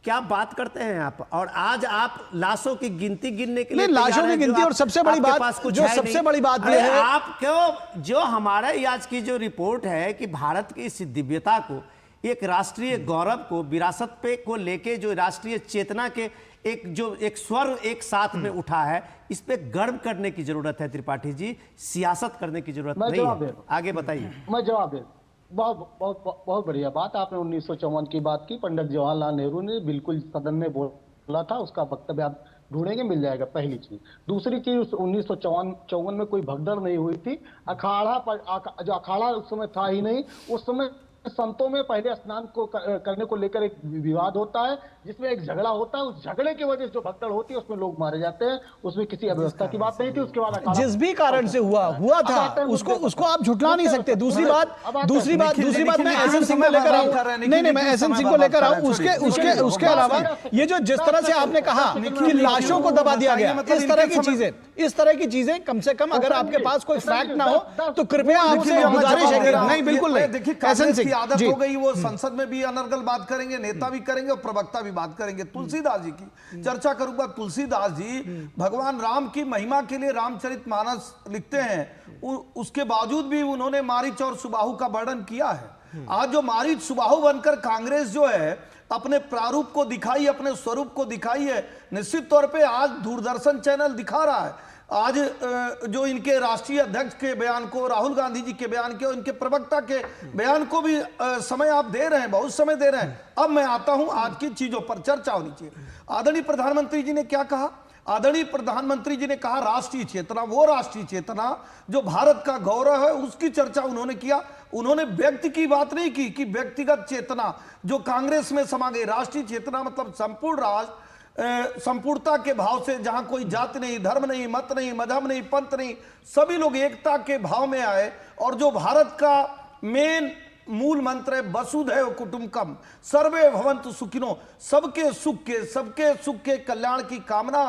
क्या बात करते हैं आप, और आज आप लाशों की गिनती गिनने के लिए लाशों की गिनती, और सबसे बड़ी बात जो सबसे बड़ी बात ये है, आप क्यों जो हमारा आज की जो रिपोर्ट है कि भारत की इस दिव्यता को, एक राष्ट्रीय गौरव को, विरासत पे को लेके जो राष्ट्रीय चेतना के एक स्वर एक साथ में उठा है, इस पे गर्व करने की जरूरत है त्रिपाठी जी, सियासत करने की जरूरत नहीं है। आगे बताइए। मैं जवाब दे, बहुत बढ़िया बात आपने 1954 की बात की, पंडित जवाहरलाल नेहरू ने बिल्कुल सदन में बोला था, उसका वक्तव्य आप ढूंढेंगे मिल जाएगा, पहली चीज। दूसरी चीज, 1954 में कोई भगदड़ नहीं हुई थी, जो अखाड़ा उस समय था ही नहीं, उस समय संतों में पहले स्नान को करने को लेकर एक विवाद होता है, जिसमें एक झगड़ा होता है, उस झगड़े की वजह से जो भगदड़ होती है उसमें लोग मारे जाते हैं, उसमें किसी अव्यवस्था की बात नहीं थी। उसके बाद जिस भी कारण से हुआ था उसको आप झुटला नहीं सकते। दूसरी बात मैं एसएन सिंह को लेकर आऊं, नहीं मैं एसएन सिंह को लेकर आऊं, उसके अलावा ये जो जिस तरह से आपने कहा कि लाशों को दबा दिया गया, इस तरह की चीजें कम से कम अगर आपके पास कोई फैक्ट ना हो तो कृपया आपसे गुजारिश है। नहीं बिल्कुल नहीं, एसएन सिंह ऐसी आदत हो गई, वो संसद में भी अनर्गल बात करेंगे, नेता भी करेंगे और प्रवक्ता भी बात करेंगे। तुलसीदास जी की चर्चा करूंगा। तुलसीदास जी भगवान राम की महिमा के लिए रामचरितमानस लिखते हैं, उसके बावजूद भी उन्होंने मारीच और सुबाहु का वर्णन किया है। आज जो मारीच सुबाहु बनकर कांग्रेस जो है अपने प्रारूप को दिखाई, अपने स्वरूप को दिखाई है, निश्चित तौर पे आज दूरदर्शन चैनल दिखा रहा है। आज जो इनके राष्ट्रीय अध्यक्ष के बयान को, राहुल गांधी जी के बयान के और इनके प्रवक्ता के बयान को भी समय आप दे रहे हैं, बहुत समय दे रहे हैं। अब मैं आता हूं आज की चीजों पर, चर्चा होनी चाहिए। आदरणीय प्रधानमंत्री जी ने क्या कहा? आदरणीय प्रधानमंत्री जी ने कहा राष्ट्रीय चेतना, वो राष्ट्रीय चेतना जो भारत का गौरव है, उसकी चर्चा उन्होंने किया। उन्होंने व्यक्ति की बात नहीं की कि व्यक्तिगत चेतना जो कांग्रेस में समा गई। राष्ट्रीय चेतना मतलब संपूर्ण राष्ट्र, संपूर्णता के भाव से, जहां कोई जाति नहीं, धर्म नहीं, मत नहीं, मजहब नहीं, पंथ नहीं, सभी लोग एकता के भाव में आए। और जो भारत का मेन मूल मंत्र है वसुधैव कुटुंबकम, सर्वे भवन्तु सुखिनो, सबके सुख के कल्याण की कामना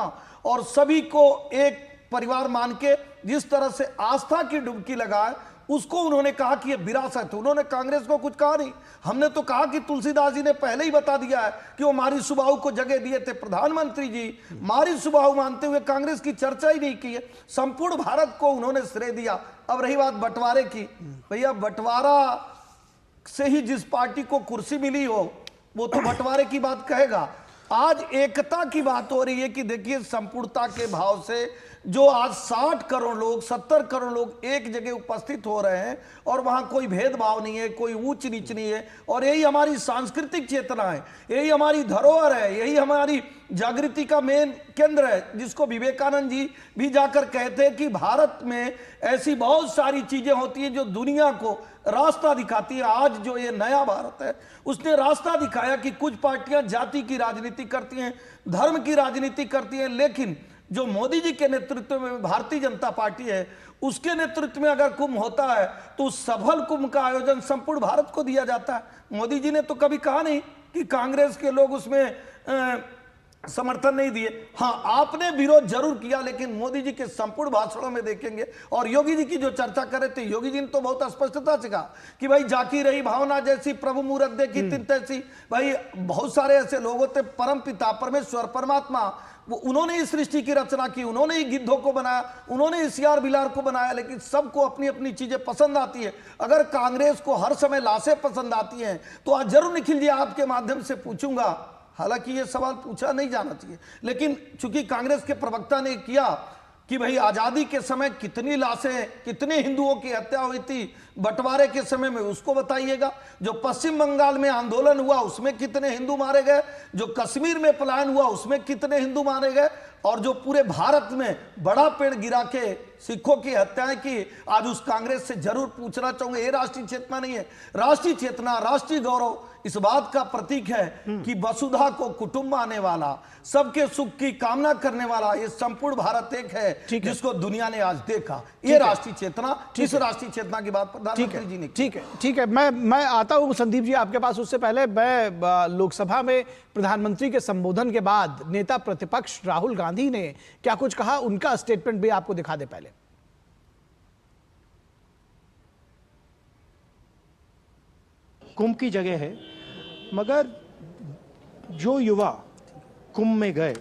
और सभी को एक परिवार मान के जिस तरह से आस्था की डुबकी लगाए, उसको उन्होंने कहा कि ये विरासत है। उन्होंने कांग्रेस को कुछ कहा नहीं। हमने तो कहा कि तुलसीदास जी ने पहले ही बता दिया है कि वो मारी सुबाहु को जगह दिए थे। प्रधानमंत्री जी मारी सुबाहु मानते हुए कांग्रेस की चर्चा ही नहीं की है। संपूर्ण भारत को उन्होंने श्रेय दिया। अब रही बात बंटवारे की, भैया बंटवारा से ही जिस पार्टी को कुर्सी मिली हो वो तो बंटवारे की बात कहेगा। आज एकता की बात हो रही है कि देखिए संपूर्णता के भाव से जो आज 60 करोड़ लोग, 70 करोड़ लोग एक जगह उपस्थित हो रहे हैं और वहां कोई भेदभाव नहीं है, कोई ऊंच नीच नहीं है। और यही हमारी सांस्कृतिक चेतना है, यही हमारी धरोहर है, यही हमारी जागृति का मेन केंद्र है, जिसको विवेकानंद जी भी जाकर कहते हैं कि भारत में ऐसी बहुत सारी चीजें होती हैं जो दुनिया को रास्ता दिखाती है। आज जो ये नया भारत है उसने रास्ता दिखाया कि कुछ पार्टियां जाति की राजनीति करती हैं, धर्म की राजनीति करती हैं, लेकिन जो मोदी जी के नेतृत्व में भारतीय जनता पार्टी है, उसके नेतृत्व में अगर कुंभ होता है तो उस सफल कुंभ का आयोजन संपूर्ण भारत को दिया जाता है। मोदी जी ने तो कभी कहा नहीं कि कांग्रेस के लोग उसमें समर्थन नहीं दिए। हाँ, आपने विरोध जरूर किया, लेकिन मोदी जी के संपूर्ण भाषणों में देखेंगे। और योगी जी की जो चर्चा कर रहे थे, योगी जी ने तो बहुत स्पष्टता से कहा कि भाई जाकी रही भावना जैसी, प्रभु मूरत देखी तिन तैसी। भाई बहुत सारे ऐसे लोग होते, परम पिता परमेश्वर परमात्मा, वो उन्होंने इस सृष्टि की रचना की, उन्होंने ही गिद्धों को बनाया, उन्होंने इस यार बिलार को बनाया, लेकिन सबको अपनी अपनी चीजें पसंद आती है। अगर कांग्रेस को हर समय लाशें पसंद आती हैं तो आज जरूर निखिल जी आपके माध्यम से पूछूंगा, हालांकि ये सवाल पूछा नहीं जाना चाहिए, लेकिन चूंकि कांग्रेस के प्रवक्ता ने किया कि भाई आजादी के समय कितनी लाशें, कितने हिंदुओं की हत्या हुई थी, बंटवारे के समय में उसको बताइएगा। जो पश्चिम बंगाल में आंदोलन हुआ उसमें कितने हिंदू मारे गए, जो कश्मीर में पलायन हुआ उसमें कितने हिंदू मारे गए, और जो पूरे भारत में बड़ा पेड़ गिरा के सिखों की हत्याएं की, आज उस कांग्रेस से जरूर पूछना चाहूंगा, ये राष्ट्रीय चेतना नहीं है। राष्ट्रीय चेतना, राष्ट्रीय गौरव इस बात का प्रतीक है कि वसुधा को कुटुंब आने वाला, सबके सुख की कामना करने वाला ये संपूर्ण भारत एक है, जिसको दुनिया ने आज देखा। ये राष्ट्रीय चेतना, इस राष्ट्रीय चेतना की बात प्रधानमंत्री जी ने। ठीक है, मैं आता हूं संदीप जी आपके पास। उससे पहले मैं लोकसभा में प्रधानमंत्री के संबोधन के बाद नेता प्रतिपक्ष राहुल गांधी ने क्या कुछ कहा, उनका स्टेटमेंट भी आपको दिखा दे। पहले कुंभ की जगह है, मगर जो युवा कुंभ में गए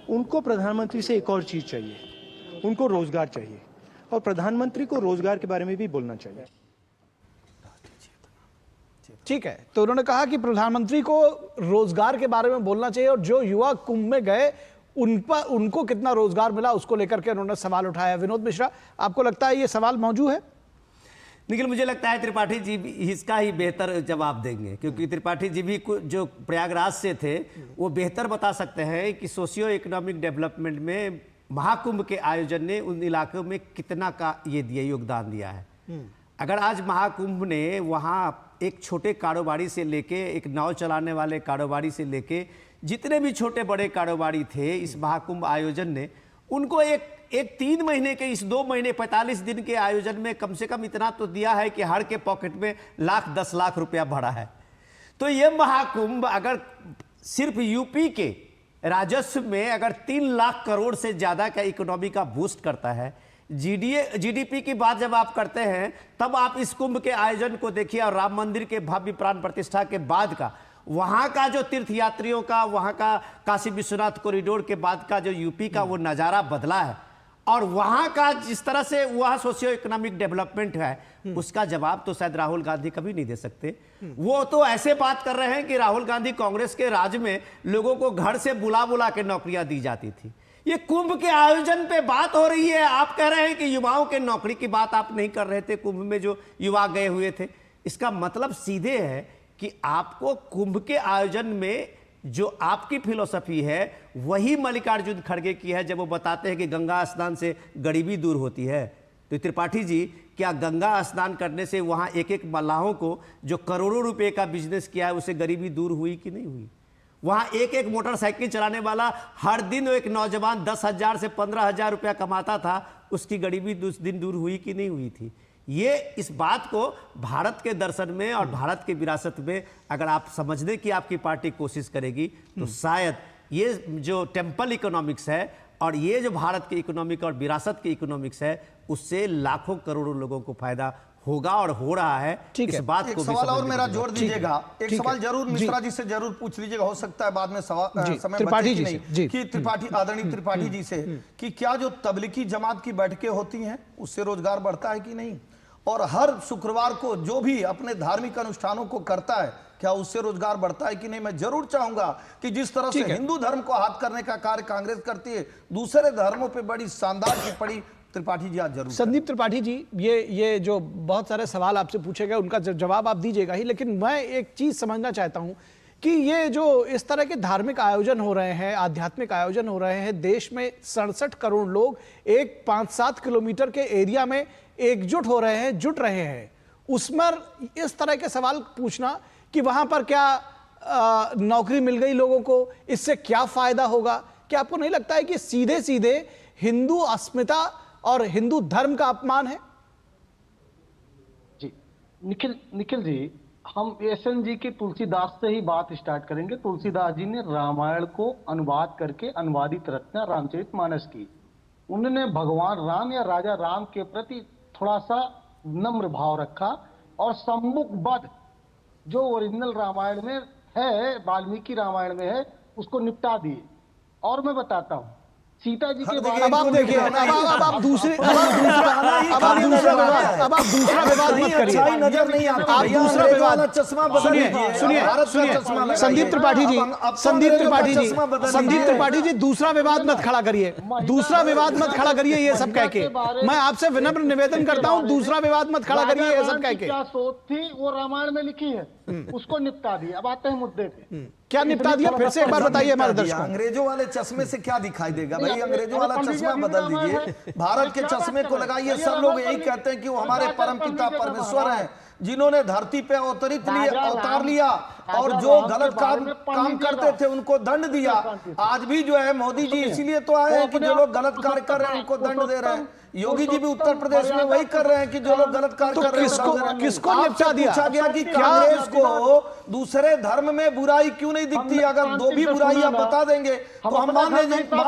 उनको प्रधानमंत्री से एक और चीज चाहिए, उनको रोजगार चाहिए, और प्रधानमंत्री को रोजगार के बारे में भी बोलना चाहिए। ठीक है, तो उन्होंने कहा कि प्रधानमंत्री को रोजगार के बारे में बोलना चाहिए, और जो युवा कुंभ में गए उनको कितना रोजगार मिला उसको लेकर के उन्होंने सवाल उठाया। विनोद मिश्रा, आपको लगता है ये सवाल मौजूद है? निखिल, मुझे लगता है त्रिपाठी जी भी इसका ही बेहतर जवाब देंगे, क्योंकि त्रिपाठी जी भी जो प्रयागराज से थे वो बेहतर बता सकते हैं कि सोशियो इकोनॉमिक डेवलपमेंट में महाकुंभ के आयोजन ने उन इलाकों में कितना का ये योगदान दिया है। अगर आज महाकुंभ ने वहाँ एक छोटे कारोबारी से लेके, एक नाव चलाने वाले कारोबारी से लेके, जितने भी छोटे बड़े कारोबारी थे, इस महाकुंभ आयोजन ने उनको एक 3 महीने के, इस 2 महीने 45 दिन के आयोजन में कम से कम इतना तो दिया है कि हर के पॉकेट में $10 लाख रुपया भरा है। तो ये महाकुंभ अगर सिर्फ यूपी के राजस्व में अगर 3 लाख करोड़ से ज्यादा का इकोनॉमी का बूस्ट करता है, जीडीपी की बात जब आप करते हैं तब आप इस कुंभ के आयोजन को देखिए और राम मंदिर के भव्य प्राण प्रतिष्ठा के बाद का वहां का जो तीर्थयात्रियों का, वहां का काशी विश्वनाथ कॉरिडोर के बाद का जो यूपी का वो नज़ारा बदला है और वहां का जिस तरह से वह सोशियो इकोनॉमिक डेवलपमेंट है उसका जवाब तो शायद राहुल गांधी कभी नहीं दे सकते। वो तो ऐसे बात कर रहे हैं कि राहुल गांधी कांग्रेस के राज में लोगों को घर से बुला बुला के नौकरियां दी जाती थी। ये कुंभ के आयोजन पे बात हो रही है, आप कह रहे हैं कि युवाओं के नौकरी की बात आप नहीं कर रहे थे कुंभ में जो युवा गए हुए थे। इसका मतलब सीधे है कि आपको कुंभ के आयोजन में जो आपकी फिलॉसफी है वही मल्लिकार्जुन खड़गे की है जब वो बताते हैं कि गंगा स्नान से गरीबी दूर होती है। तो त्रिपाठी जी, क्या गंगा स्नान करने से वहाँ एक एक मल्लाहों को जो करोड़ों रुपए का बिजनेस किया है उसे गरीबी दूर हुई कि नहीं हुई? वहाँ एक एक मोटरसाइकिल चलाने वाला हर दिन एक नौजवान 10,000 से 15,000 रुपया कमाता था, उसकी गरीबी उस दिन दूर हुई कि नहीं हुई थी? ये इस बात को भारत के दर्शन में और भारत के विरासत में अगर आप समझने की आपकी पार्टी कोशिश करेगी तो शायद ये जो टेम्पल इकोनॉमिक्स है और ये जो भारत के इकोनॉमिक और विरासत के इकोनॉमिक्स है उससे लाखों करोड़ों लोगों को फायदा होगा और हो रहा है। इस बात को सवाल और मेरा जोड़ दीजिएगा, एक सवाल जरूर मिश्रा जी से जरूर पूछ लीजिएगा, हो सकता है बाद में समय त्रिपाठी जी नहीं कि त्रिपाठी आदरणीय त्रिपाठी जी से कि क्या जो तबलीगी जमात की बैठकें होती हैं उससे रोजगार बढ़ता है कि नहीं, और हर शुक्रवार को जो भी अपने धार्मिक अनुष्ठानों को करता है क्या उससे रोजगार बढ़ता है कि नहीं? मैं जरूर चाहूंगा कि जिस तरह से हिंदू धर्म को हाथ करने का कार्य कांग्रेस करती है दूसरे धर्मों पे बड़ी शानदार टिप्पणी त्रिपाठी जी आज जरूर। संदीप त्रिपाठी जी, ये जो बहुत सारे सवाल आपसे पूछे गए उनका जवाब आप दीजिएगा ही, लेकिन मैं एक चीज समझना चाहता हूं कि ये जो इस तरह के धार्मिक आयोजन हो रहे हैं, आध्यात्मिक आयोजन हो रहे हैं, देश में 67 करोड़ लोग एक 5-7 किलोमीटर के एरिया में एकजुट हो रहे हैं, जुट रहे हैं, उसमें इस तरह के सवाल पूछना कि वहां पर क्या नौकरी मिल गई लोगों को, इससे क्या फायदा होगा, क्या आपको नहीं लगता है कि सीधे सीधे हिंदू अस्मिता और हिंदू धर्म का अपमान है? जी निखिल जी, हम एसएन जी के तुलसीदास से ही बात स्टार्ट करेंगे। तुलसीदास जी ने रामायण को अनुवाद करके अनुवादित रचना रामचरितमानस की। उन्होंने भगवान राम या राजा राम के प्रति थोड़ा सा नम्र भाव रखा और सम्मुखबद्ध जो ओरिजिनल रामायण में है, वाल्मीकि रामायण में है, उसको निपटा दिए। और मैं बताता हूँ सीता जी के बारे में अब आप देखिए, अब आप दूसरा विवाद मत करिए, नजर नहीं आता। आप दूसरा विवाद चश्मा सुनिए संदीप त्रिपाठी जी दूसरा विवाद मत खड़ा करिए, दूसरा विवाद मत खड़ा करिए ये सब कह के। मैं आपसे विनम्र निवेदन करता हूँ, दूसरा विवाद मत खड़ा करिए ये सब कह के। क्या सोच थी वो रामायण में लिखी है, उसको निपटा दिया। अब आते हैं मुद्दे पे, क्या निपटा दिया फिर से एक बार बताइए हमारे दर्शकों। अंग्रेजों वाले चश्मे से क्या दिखाई देगा भाई? अंग्रेजों वाला चश्मा बदल दीजिए, भारत के चश्मे को लगाइए। सब लोग यही कहते हैं कि वो हमारे परमपिता परमेश्वर हैं जिन्होंने धरती पे अवतार लिया और जो गलत काम करते थे उनको दंड दिया। आज भी जो है मोदी जी इसीलिए तो आए हैं कि जो लोग गलत कार्य कर रहे हैं उनको दंड दे रहे हैं। योगी जी भी उत्तर प्रदेश में वही कर रहे हैं कि जो लोग गलत कार्य कर रहे हैं। किसको निपटा दिया? पूछा गया कि कांग्रेस को दूसरे धर्म में बुराई क्यों नहीं दिखती? अगर दो भी बुराई आप बता देंगे तो हम मान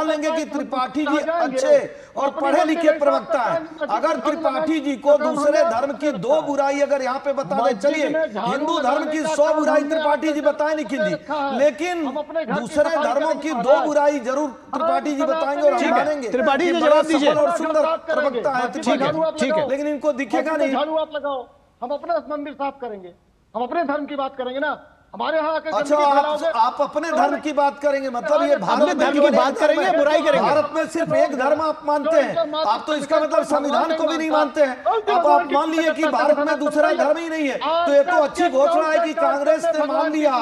लेंगे कि त्रिपाठी जी अच्छे और पढ़े लिखे प्रवक्ता है। अगर त्रिपाठी जी को दूसरे धर्म की 2 बुराई अगर यहाँ पे बता दें, चलिए हिंदू धर्म की 100 बुराई त्रिपाठी जी बताए निखिल जी, लेकिन दूसरे धर्मों की 2 बुराई जरूर त्रिपाठी जी बताएंगे और हम मानेंगे। त्रिपाठी जी जवाब दीजिए। और सुंदर प्रवक्ता है, ठीक है, लेकिन इनको दिखेगा नहीं। झाड़ू आप लगाओ, हम अपना मंदिर साफ करेंगे, हम अपने धर्म की बात करेंगे ना। हमारे यहाँ अच्छा आप अपने धर्म की बात करेंगे, मतलब ये भारत धर्म की बात करेंगे, बुराई करेंगे। भारत में सिर्फ एक धर्म आप मानते हैं, आप तो इसका मतलब संविधान को भी नहीं मानते हैं। अब आप मान लिए कि भारत में दूसरा धर्म ही नहीं है, तो ये तो अच्छी घोषणा है कि कांग्रेस ने मान लिया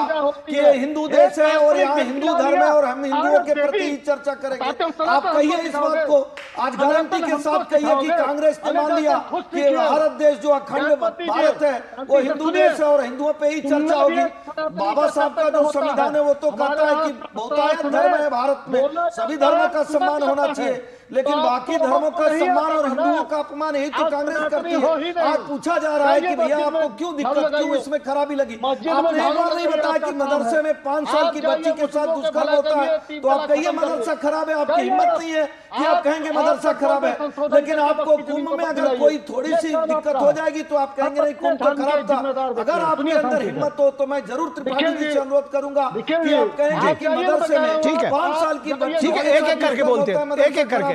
कि ये हिंदू देश है और यहाँ हिंदू धर्म है और हम हिंदुओं के प्रति ही चर्चा करेंगे। आप कहिए इस बात को, आज गारंटी के साथ कहिए कि कांग्रेस ने मान लिया कि भारत देश जो अखंड भारत है वो हिंदू देश है और हिंदुओं पे ही चर्चा होगी। बाबा साहब का जो संविधान है वो तो कहता है कि बहुतायत धर्म है भारत में, सभी धर्मों का सम्मान होना चाहिए, लेकिन बाकी धर्मों का सम्मान और हिंदुओं का अपमान यही तो कांग्रेस करती है। आज पूछा जा रहा है कि भैया आपको क्यों दिक्कत, क्यों इसमें खराबी लगी? आपने एक बार नहीं बताया कि मदरसे में 5 साल की बच्ची के साथ दुष्कर्म होता है तो आप कहिए मदरसा खराब है। आपकी हिम्मत नहीं है कि आप कहेंगे मदरसा खराब है, लेकिन आपको कुंभ में अगर कोई थोड़ी सी दिक्कत हो जाएगी तो आप कहेंगे नहीं कुंभ तो खराब था। अगर आपके अंदर हिम्मत हो तो मैं जरूर त्रिपाठी जी से अनुरोध करूंगा कि आप कहेंगे कि मदरसे में 5 साल की बच्ची, ठीक है, एक एक करके बोलते हैं, एक एक करके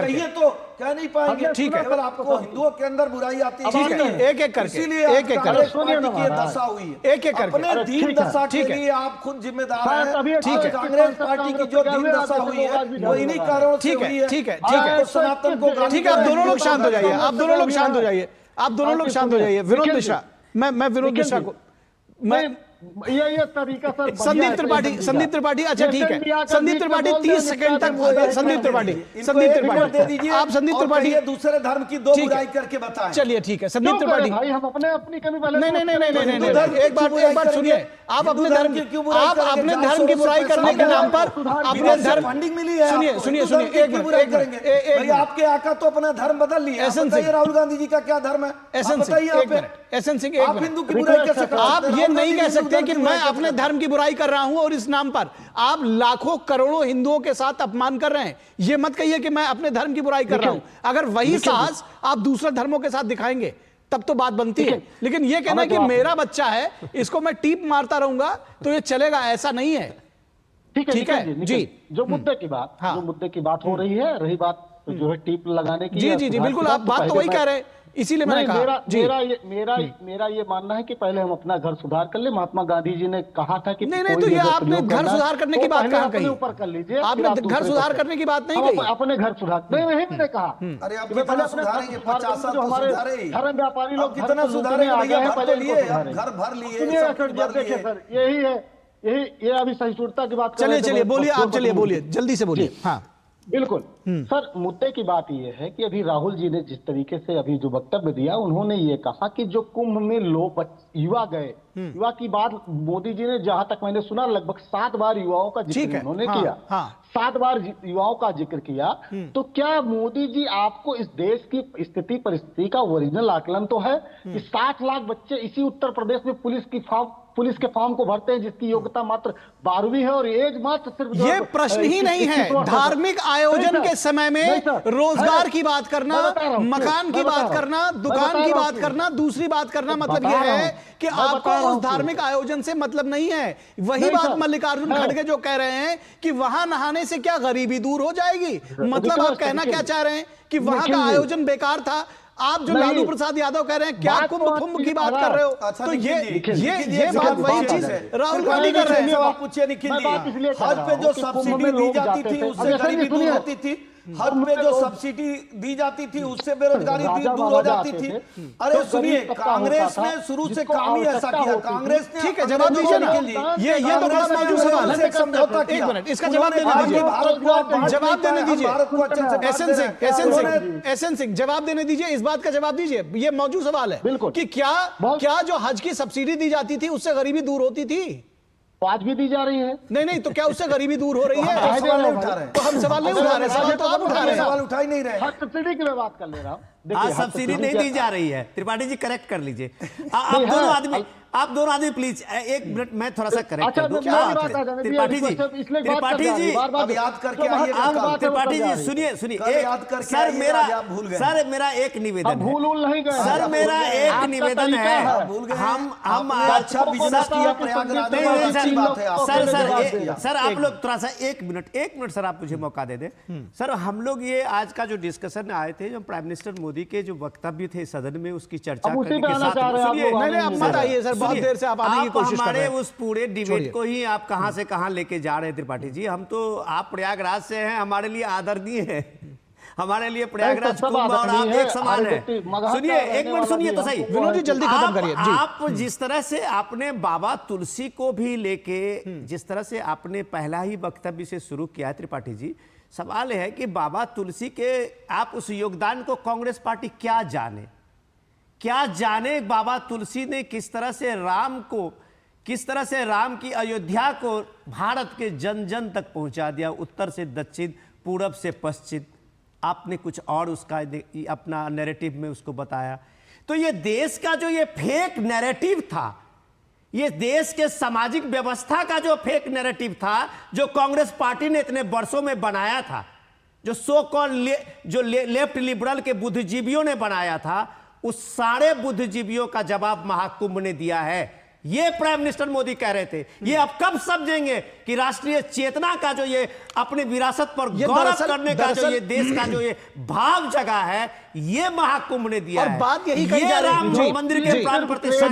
कहिए तो कह नहीं पाएंगे। ठीक है, केवल आपको हिंदुओं के अंदर बुराई आती है, ठीक है, एक एक करके, इसीलिए एक एक करके पार्टी की दशा हुई है। एक एक करके अपने दीन दशा के लिए आप खुद जिम्मेदार हैं। ठीक है, कांग्रेस पार्टी की जो दीन दशा हुई है वो इन्हीं कारणों से हुई है। ठीक है, ठीक है, सनातन को ठीक है, आप दोनों लोग शांत हो जाइए, आप दोनों लोग शांत हो जाइए, आप दोनों लोग शांत हो जाइए। विनोद मिश्रा, मैं विनोद मिश्रा को, मैं ये तरीका सर संदीप त्रिपाठी, अच्छा ठीक है, संदीप त्रिपाठी 30 सेकंड तक, संदीप त्रिपाठी, आप संदीप त्रिपाठी दूसरे धर्म की दो बुराई करके बताएं। चलिए ठीक है, संदीप त्रिपाठी भाई हम अपनी कभी नहीं, एक बात सुनिए, आप अपने धर्म की बुराई करने के नाम पर अपने धर्म फंडिंग मिली है, सुनिए एक मिनट, आपके आका तो अपना धर्म बदल लिया। राहुल गांधी जी का क्या धर्म है? एसएन सिंह, आप हिंदू की बुराई कैसे करते हैं? आप ये नहीं कह सकते कि मैं अपने धर्म की बुराई कर रहा हूं और इस नाम पर आप लाखों करोड़ों हिंदुओं के साथ अपमान कर रहे हैं। ये मत कहिए कि मैं अपने धर्म की बुराई कर रहा हूं। अगर वही साहस आप दूसरे धर्मों के साथ दिखाएंगे तब तो बात बनती है, लेकिन ये कहना कि मेरा बच्चा है इसको मैं टीप मारता रहूंगा तो ये चलेगा, ऐसा नहीं है। ठीक है जी, जो मुद्दे की बात हो रही है, रही बात जो है टीप लगाने की, जी बिल्कुल, आप बात तो वही कह रहे हैं, इसीलिए मैंने कहा मेरा ये मानना है कि पहले हम अपना घर सुधार कर ले। महात्मा गांधी जी ने कहा था कि नहीं तो ये आपने घर सुधार करने की बात कहाँ कही? ऊपर कर लीजिए, आपने घर सुधार करने की बात नहीं कही। अपने घर सुधार नहीं, मैंने कहा अरे आप कितना सुधारेंगे? 50 साल तो सुधारे, धर्म व्यापारी लोग कितना सुधारेंगे भैया? घर भर लिए, सर यही है, ये अभी सहिष्णुता की बात। चलिए बोलिए, आप चलिए बोलिए, जल्दी से बोलिए। हाँ बिल्कुल सर, मुद्दे की बात यह है कि अभी राहुल जी ने जिस तरीके से अभी जो वक्तव्य दिया, उन्होंने ये कहा कि जो कुंभ में युवा गए, युवा की बात मोदी जी ने जहां तक मैंने सुना लगभग 7 बार युवाओं का जिक्र उन्होंने किया। 7 बार युवाओं का जिक्र किया। तो क्या मोदी जी आपको इस देश की स्थिति परिस्थिति का ओरिजिनल आकलन तो है कि 60 लाख बच्चे इसी उत्तर प्रदेश में पुलिस के फॉर्म को भरते हैं जिसकी योग्यता मात्र 12वीं है और एज मात्र सिर्फ, ये प्रश्न ही नहीं है। धार्मिक आयोजन के समय में रोजगार की बात करना, मकान की बात करना, दुकान की बात करना, दूसरी बात करना, मतलब यह है कि आपको उस धार्मिक आयोजन से मतलब नहीं है। वही बात मल्लिकार्जुन खड़गे जो कह रहे हैं कि वहां नहाने से क्या गरीबी दूर हो जाएगी, मतलब आप कहना क्या चाह रहे हैं कि वहां का आयोजन बेकार था। आप जो लालू प्रसाद यादव कह रहे हैं क्या कुंभ की बात कर रहे हो, तो ये बात वही चीज राहुल गांधी कर रहे हैं। पूछिए निखिल जी, हज पे जो सब्सिडी दी जाती थी उससे गरीबी दूर होती थी, हज पे जो सब्सिडी दी जाती थी उससे बेरोजगारी दूर हो जाती थी। अरे सुनिए, कांग्रेस ने शुरू से काम ही ऐसा किया। कांग्रेस ने, ठीक है, जवाब दीजिए ना, ये तो बड़ा मौजूद सवाल है। समझौता किया, 1 मिनट, इसका जवाब देने दीजिए, जवाब देने दीजिए। एसएन सिंह जवाब देने दीजिए, इस बात का जवाब दीजिए। ये मौजूद सवाल है कि क्या जो हज की सब्सिडी दी जाती थी उससे गरीबी दूर होती थी? आज भी दी जा रही है। नहीं तो क्या उससे गरीबी दूर हो रही है? तो हम सवाल नहीं उठा रहे, सवाल तो आप उठा रहे हैं, सवाल उठा ही नहीं रहे। सब्सिडी की मैं बात कर ले रहा हूँ। आज सब्सिडी नहीं दी जा रही है। त्रिपाठी जी करेक्ट कर लीजिए। आप दोनों आदमी प्लीज 1 मिनट मैं थोड़ा सा करेक्ट कर दूं। त्रिपाठी जी याद करके आइए। त्रिपाठी जी सुनिए, सर मेरा एक निवेदन है, सर मेरा एक निवेदन है। हम अच्छा बिजनेस किया प्रयागराज में। सर आप लोग थोड़ा सा 1 मिनट सर आप मुझे मौका दे दे। सर हम लोग ये आज का जो डिस्कशन आए थे, जो प्राइम मिनिस्टर मोदी के जो वक्तव्य थे सदन में, उसकी चर्चा करने के साथ बहुत देर से आप आने की कोशिश कर रहे हैं। उस पूरे डिबेट को ही आप कहां से कहां लेके जा रहे हैं त्रिपाठी जी? हम तो, आप प्रयागराज से हैं, हमारे लिए आदरणीय है, हमारे लिए प्रयागराज कुंभ और आप एक समान है। सुनिए 1 मिनट सुनिए तो सही, विनोद जी जल्दी खत्म करिए। आप जिस तरह से आपने बाबा तुलसी को भी लेके, जिस तरह से आपने पहला ही वक्तव्य से शुरू किया त्रिपाठी जी, सवाल है कि बाबा तुलसी के आप उस योगदान को कांग्रेस पार्टी क्या जाने बाबा तुलसी ने किस तरह से राम की अयोध्या को भारत के जन जन तक पहुंचा दिया, उत्तर से दक्षिण, पूरब से पश्चिम। आपने कुछ और उसका अपना नैरेटिव में उसको बताया। तो ये देश का जो ये फेक नैरेटिव था, ये देश के सामाजिक व्यवस्था का जो फेक नैरेटिव था, जो कांग्रेस पार्टी ने इतने वर्षों में बनाया था, जो सो कॉल लेफ्ट लिबरल के बुद्धिजीवियों ने बनाया था, उस सारे बुद्धिजीवियों का जवाब महाकुंभ ने दिया है। ये प्राइम मिनिस्टर मोदी कह रहे थे। ये अब कब समझेंगे कि राष्ट्रीय चेतना का जो ये अपनी विरासत पर गौरव करने का जो ये देश का जो ये भाव जगह है, ये महाकुंभ ने दिया है। और बात यही कही जा रही है, राम मंदिर के प्राण प्रतिष्ठा,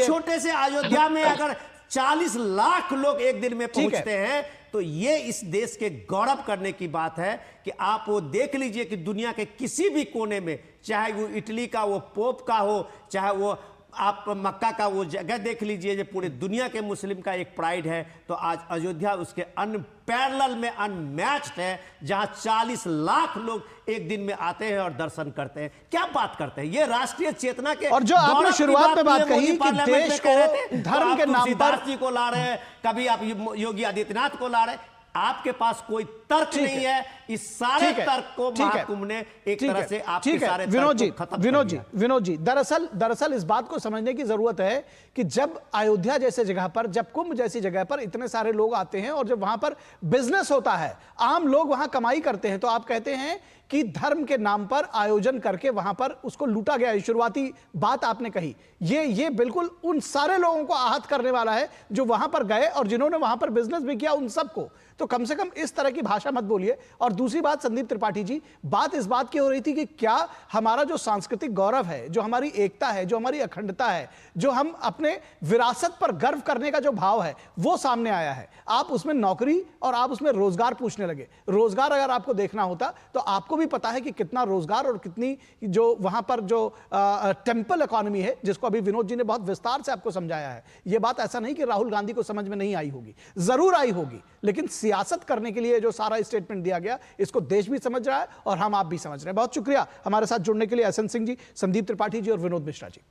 छोटे से अयोध्या में अगर 40 लाख लोग एक दिन में पहुंचते हैं, तो ये इस देश के गौरव करने की बात है कि आप वो देख लीजिए कि दुनिया के किसी भी कोने में, चाहे वो इटली का वो पोप का हो, चाहे वो आप मक्का का वो जगह देख लीजिए, जो पूरे दुनिया के मुस्लिम का एक प्राइड है, तो आज अयोध्या उसके अनपैरेलल में अनमैच्ड है, जहां 40 लाख लोग एक दिन में आते हैं और दर्शन करते हैं। क्या बात करते हैं, ये राष्ट्रीय चेतना के। और जो आपने शुरुआत में बात कही कि देश को धर्म के नाम पर जी को ला रहे हैं, कभी आप योगी आदित्यनाथ को ला रहे हैं, आपके पास कोई तर्क नहीं है। इस सारे तर्क को महाकुंभ ने एक तरह से आपके सारे विनोद जी दरअसल इस बात को समझने की जरूरत है कि जब अयोध्या जैसे जगह पर, जब कुंभ जैसी जगह पर इतने सारे लोग आते हैं और जब वहां पर बिजनेस होता है, आम लोग वहां कमाई करते हैं, तो आप कहते हैं कि धर्म के नाम पर आयोजन करके वहां पर उसको लूटा गया है। शुरुआती बात आपने कही, ये बिल्कुल उन सारे लोगों को आहत करने वाला है जो वहां पर गए और जिन्होंने वहां पर बिजनेस भी किया, उन सबको। तो कम से कम इस तरह की भाषा मत बोलिए। और दूसरी बात, संदीप त्रिपाठी जी, बात इस बात की हो रही थी कि क्या हमारा जो सांस्कृतिक गौरव है, जो हमारी एकता है, जो हमारी अखंडता है, जो हम अपने विरासत पर गर्व करने का जो भाव है, वो सामने आया है। आप उसमें नौकरी और आप उसमें रोजगार पूछने लगे। रोजगार अगर आपको देखना होता तो आपको भी पता है कि कितना रोजगार और कितनी जो वहां पर जो टेंपल इकोनॉमी है, जिसको अभी विनोद जी ने बहुत विस्तार से आपको समझाया है। यह बात ऐसा नहीं कि राहुल गांधी को समझ में नहीं आई होगी, जरूर आई होगी, लेकिन सियासत करने के लिए जो सारा स्टेटमेंट दिया गया, इसको देश भी समझ रहा है और हम आप भी समझ रहे हैं। बहुत शुक्रिया हमारे साथ जुड़ने के लिए एसएन सिंह जी, संदीप त्रिपाठी जी और विनोद मिश्रा जी।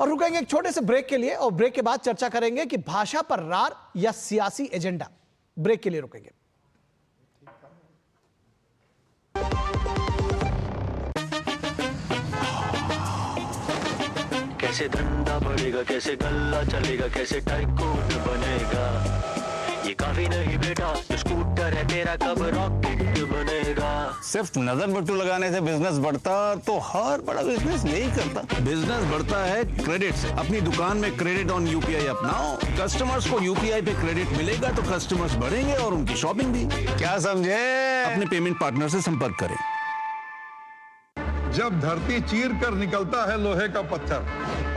और रुकेंगे एक छोटे से ब्रेक के लिए, और ब्रेक के बाद चर्चा करेंगे कि भाषा पर रार या सियासी एजेंडा। ब्रेक के लिए रुकेंगे। कैसे धंधा बढ़ेगा, कैसे गल्ला चलेगा, कैसे टाइकून बनेगा, ये काफी नहीं बेटा, जो स्कूटर है तेरा कब रॉकेट बनेगा। सिर्फ नजर बट्टू लगाने से बिजनेस बढ़ता तो हर बड़ा बिजनेस नहीं करता। बिजनेस बढ़ता है क्रेडिट से। अपनी दुकान में क्रेडिट ऑन यूपीआई अपनाओ, कस्टमर्स को यूपीआई पे क्रेडिट मिलेगा तो कस्टमर्स बढ़ेंगे और उनकी शॉपिंग भी। क्या समझे? अपने पेमेंट पार्टनर से संपर्क करें। जब धरती चीर कर निकलता है लोहे का पत्थर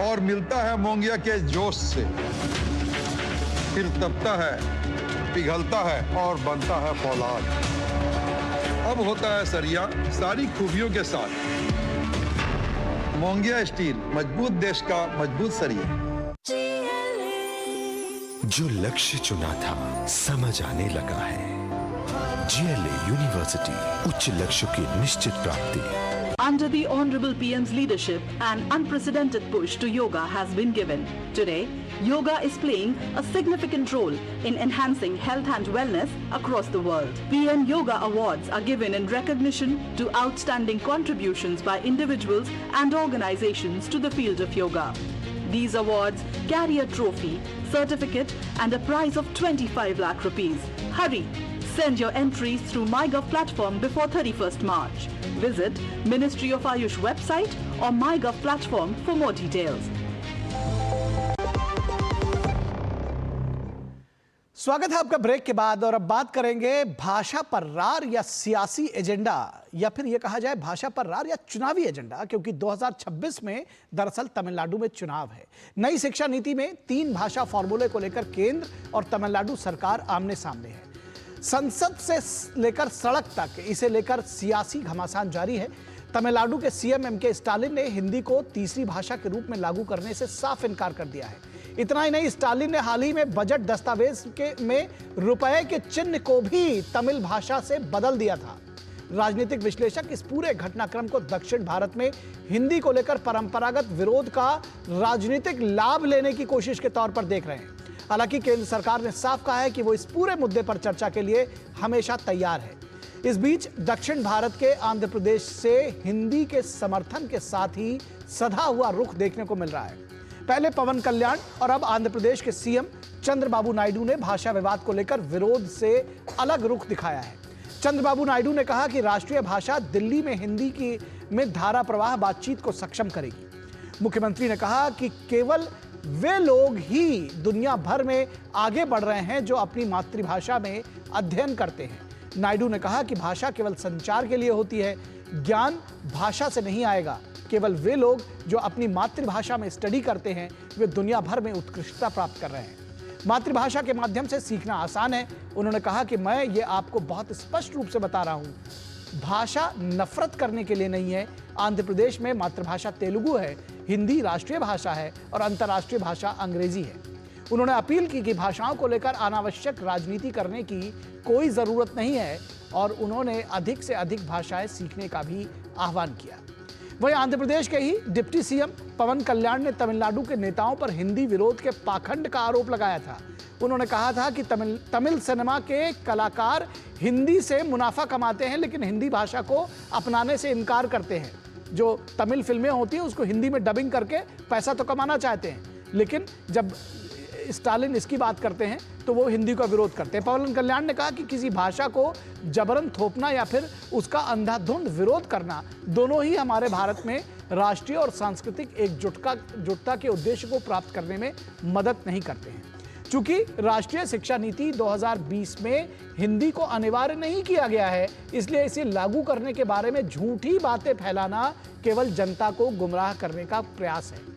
और मिलता है मोंगिया के जोश से, फिर तपता है, पिघलता है और बनता है फौलाद। अब होता है सरिया सारी खूबियों के साथ। मोंगिया स्टील, मजबूत देश का मजबूत सरिया। जो लक्ष्य चुना था समझ आने लगा है। GLA यूनिवर्सिटी, उच्च लक्ष्य की निश्चित प्राप्ति। Under the Honorable PM's leadership, an unprecedented push to yoga has been given. Today, yoga is playing a significant role in enhancing health and wellness across the world. PM Yoga Awards are given in recognition to outstanding contributions by individuals and organizations to the field of yoga. These awards carry a trophy, certificate and a prize of 25 lakh rupees. Hurry! Send your entries through MyGov platform before 31st March. Visit Ministry of Ayush website or MyGov platform for more details. स्वागत है आपका ब्रेक के बाद, और अब बात करेंगे भाषा पर रार या सियासी एजेंडा, या फिर यह कहा जाए भाषा पर रार या चुनावी एजेंडा, क्योंकि 2026 में दरअसल तमिलनाडु में चुनाव है। नई शिक्षा नीति में 3 भाषा फॉर्मूले को लेकर केंद्र और तमिलनाडु सरकार आमने सामने है। संसद से लेकर सड़क तक इसे लेकर सियासी घमासान जारी है। तमिलनाडु के सीएम एमके स्टालिन ने हिंदी को तीसरी भाषा के रूप में लागू करने से साफ इनकार कर दिया है। इतना ही नहीं, स्टालिन ने हाल ही में बजट दस्तावेज में रुपए के चिन्ह को भी तमिल भाषा से बदल दिया था। राजनीतिक विश्लेषक इस पूरे घटनाक्रम को दक्षिण भारत में हिंदी को लेकर परंपरागत विरोध का राजनीतिक लाभ लेने की कोशिश के तौर पर देख रहे हैं। हालांकि केंद्र सरकार ने साफ कहा है कि वो इस पूरे मुद्दे पर चर्चा के लिए हमेशा तैयार है। इस बीच दक्षिण भारत के आंध्र प्रदेश से हिंदी के समर्थन के साथ ही सधा हुआ रुख देखने को मिल रहा है। पहले पवन कल्याण और अब आंध्र प्रदेश के सीएम चंद्रबाबू नायडू ने भाषा विवाद को लेकर विरोध से अलग रुख दिखाया है। चंद्रबाबू नायडू ने कहा कि राष्ट्रीय भाषा दिल्ली में हिंदी की में धारा प्रवाह बातचीत को सक्षम करेगी। मुख्यमंत्री ने कहा कि केवल वे लोग ही दुनिया भर में आगे बढ़ रहे हैं जो अपनी मातृभाषा में अध्ययन करते हैं। नायडू ने कहा कि भाषा केवल संचार के लिए होती है, ज्ञान भाषा से नहीं आएगा। केवल वे लोग जो अपनी मातृभाषा में स्टडी करते हैं वे दुनिया भर में उत्कृष्टता प्राप्त कर रहे हैं। मातृभाषा के माध्यम से सीखना आसान है। उन्होंने कहा कि मैं ये आपको बहुत स्पष्ट रूप से बता रहा हूँ, भाषा नफरत करने के लिए नहीं है। आंध्र प्रदेश में मातृभाषा तेलुगु है, हिंदी राष्ट्रीय भाषा है और अंतर्राष्ट्रीय भाषा अंग्रेजी है। उन्होंने अपील की कि भाषाओं को लेकर अनावश्यक राजनीति करने की कोई जरूरत नहीं है और उन्होंने अधिक से अधिक भाषाएं सीखने का भी आह्वान किया। वहीं आंध्र प्रदेश के ही डिप्टी सीएम पवन कल्याण ने तमिलनाडु के नेताओं पर हिंदी विरोध के पाखंड का आरोप लगाया था। उन्होंने कहा था कि तमिल सिनेमा के कलाकार हिंदी से मुनाफा कमाते हैं लेकिन हिंदी भाषा को अपनाने से इनकार करते हैं। जो तमिल फिल्में होती हैं उसको हिंदी में डबिंग करके पैसा तो कमाना चाहते हैं, लेकिन जब स्टालिन इसकी बात करते हैं तो वो हिंदी का विरोध करते हैं। पवन कल्याण ने कहा कि किसी भाषा को जबरन थोपना या फिर उसका अंधाधुंध विरोध करना, दोनों ही हमारे भारत में राष्ट्रीय और सांस्कृतिक एकजुटता के उद्देश्य को प्राप्त करने में मदद नहीं करते हैं। चूंकि राष्ट्रीय शिक्षा नीति 2020 में हिंदी को अनिवार्य नहीं किया गया है, इसलिए इसे लागू करने के बारे में झूठी बातें फैलाना केवल जनता को गुमराह करने का प्रयास है।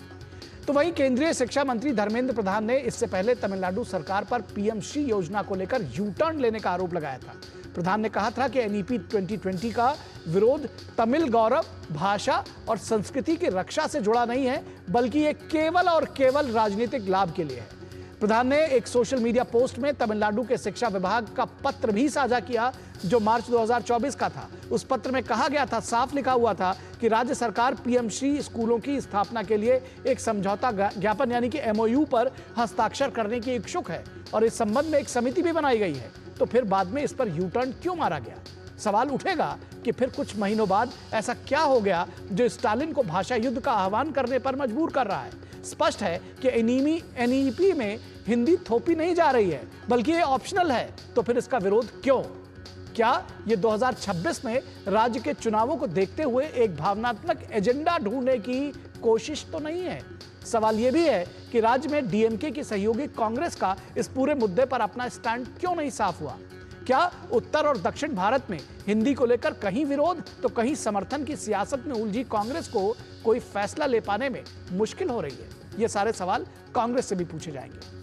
तो वहीं केंद्रीय शिक्षा मंत्री धर्मेंद्र प्रधान ने इससे पहले तमिलनाडु सरकार पर पीएम श्री योजना को लेकर यू टर्न लेने का आरोप लगाया था। प्रधान ने कहा था कि एनईपी 2020 का विरोध तमिल गौरव, भाषा और संस्कृति की रक्षा से जुड़ा नहीं है, बल्कि ये केवल और केवल राजनीतिक लाभ के लिए है। प्रधान ने एक सोशल मीडिया पोस्ट में तमिलनाडु के शिक्षा विभाग का पत्र भी साझा किया जो मार्च 2024 का था। उस पत्र में कहा गया था, साफ लिखा हुआ था कि राज्य सरकार पीएम श्री स्कूलों की स्थापना के लिए एक समझौता ज्ञापन यानी कि एमओयू पर हस्ताक्षर करने की इच्छुक है और इस संबंध में एक समिति भी बनाई गई है। तो फिर बाद में इस पर यू टर्न क्यों मारा गया? सवाल उठेगा कि फिर कुछ महीनों बाद ऐसा क्या हो गया जो स्टालिन को भाषा युद्ध का आह्वान करने पर मजबूर कर रहा है। स्पष्ट है कि एनईपी में हिंदी थोपी नहीं जा रही है, बल्कि ये ऑप्शनल है। तो फिर इसका विरोध क्यों? क्या ये 2026 में राज्य के चुनावों को देखते हुए एक भावनात्मक एजेंडा ढूंढने की कोशिश तो नहीं है? सवाल यह भी है कि राज्य में डीएमके की सहयोगी कांग्रेस का इस पूरे मुद्दे पर अपना स्टैंड क्यों नहीं साफ हुआ? क्या उत्तर और दक्षिण भारत में हिंदी को लेकर कहीं विरोध तो कहीं समर्थन की सियासत में उलझी कांग्रेस को कोई फैसला ले पाने में मुश्किल हो रही है? ये सारे सवाल कांग्रेस से भी पूछे जाएंगे।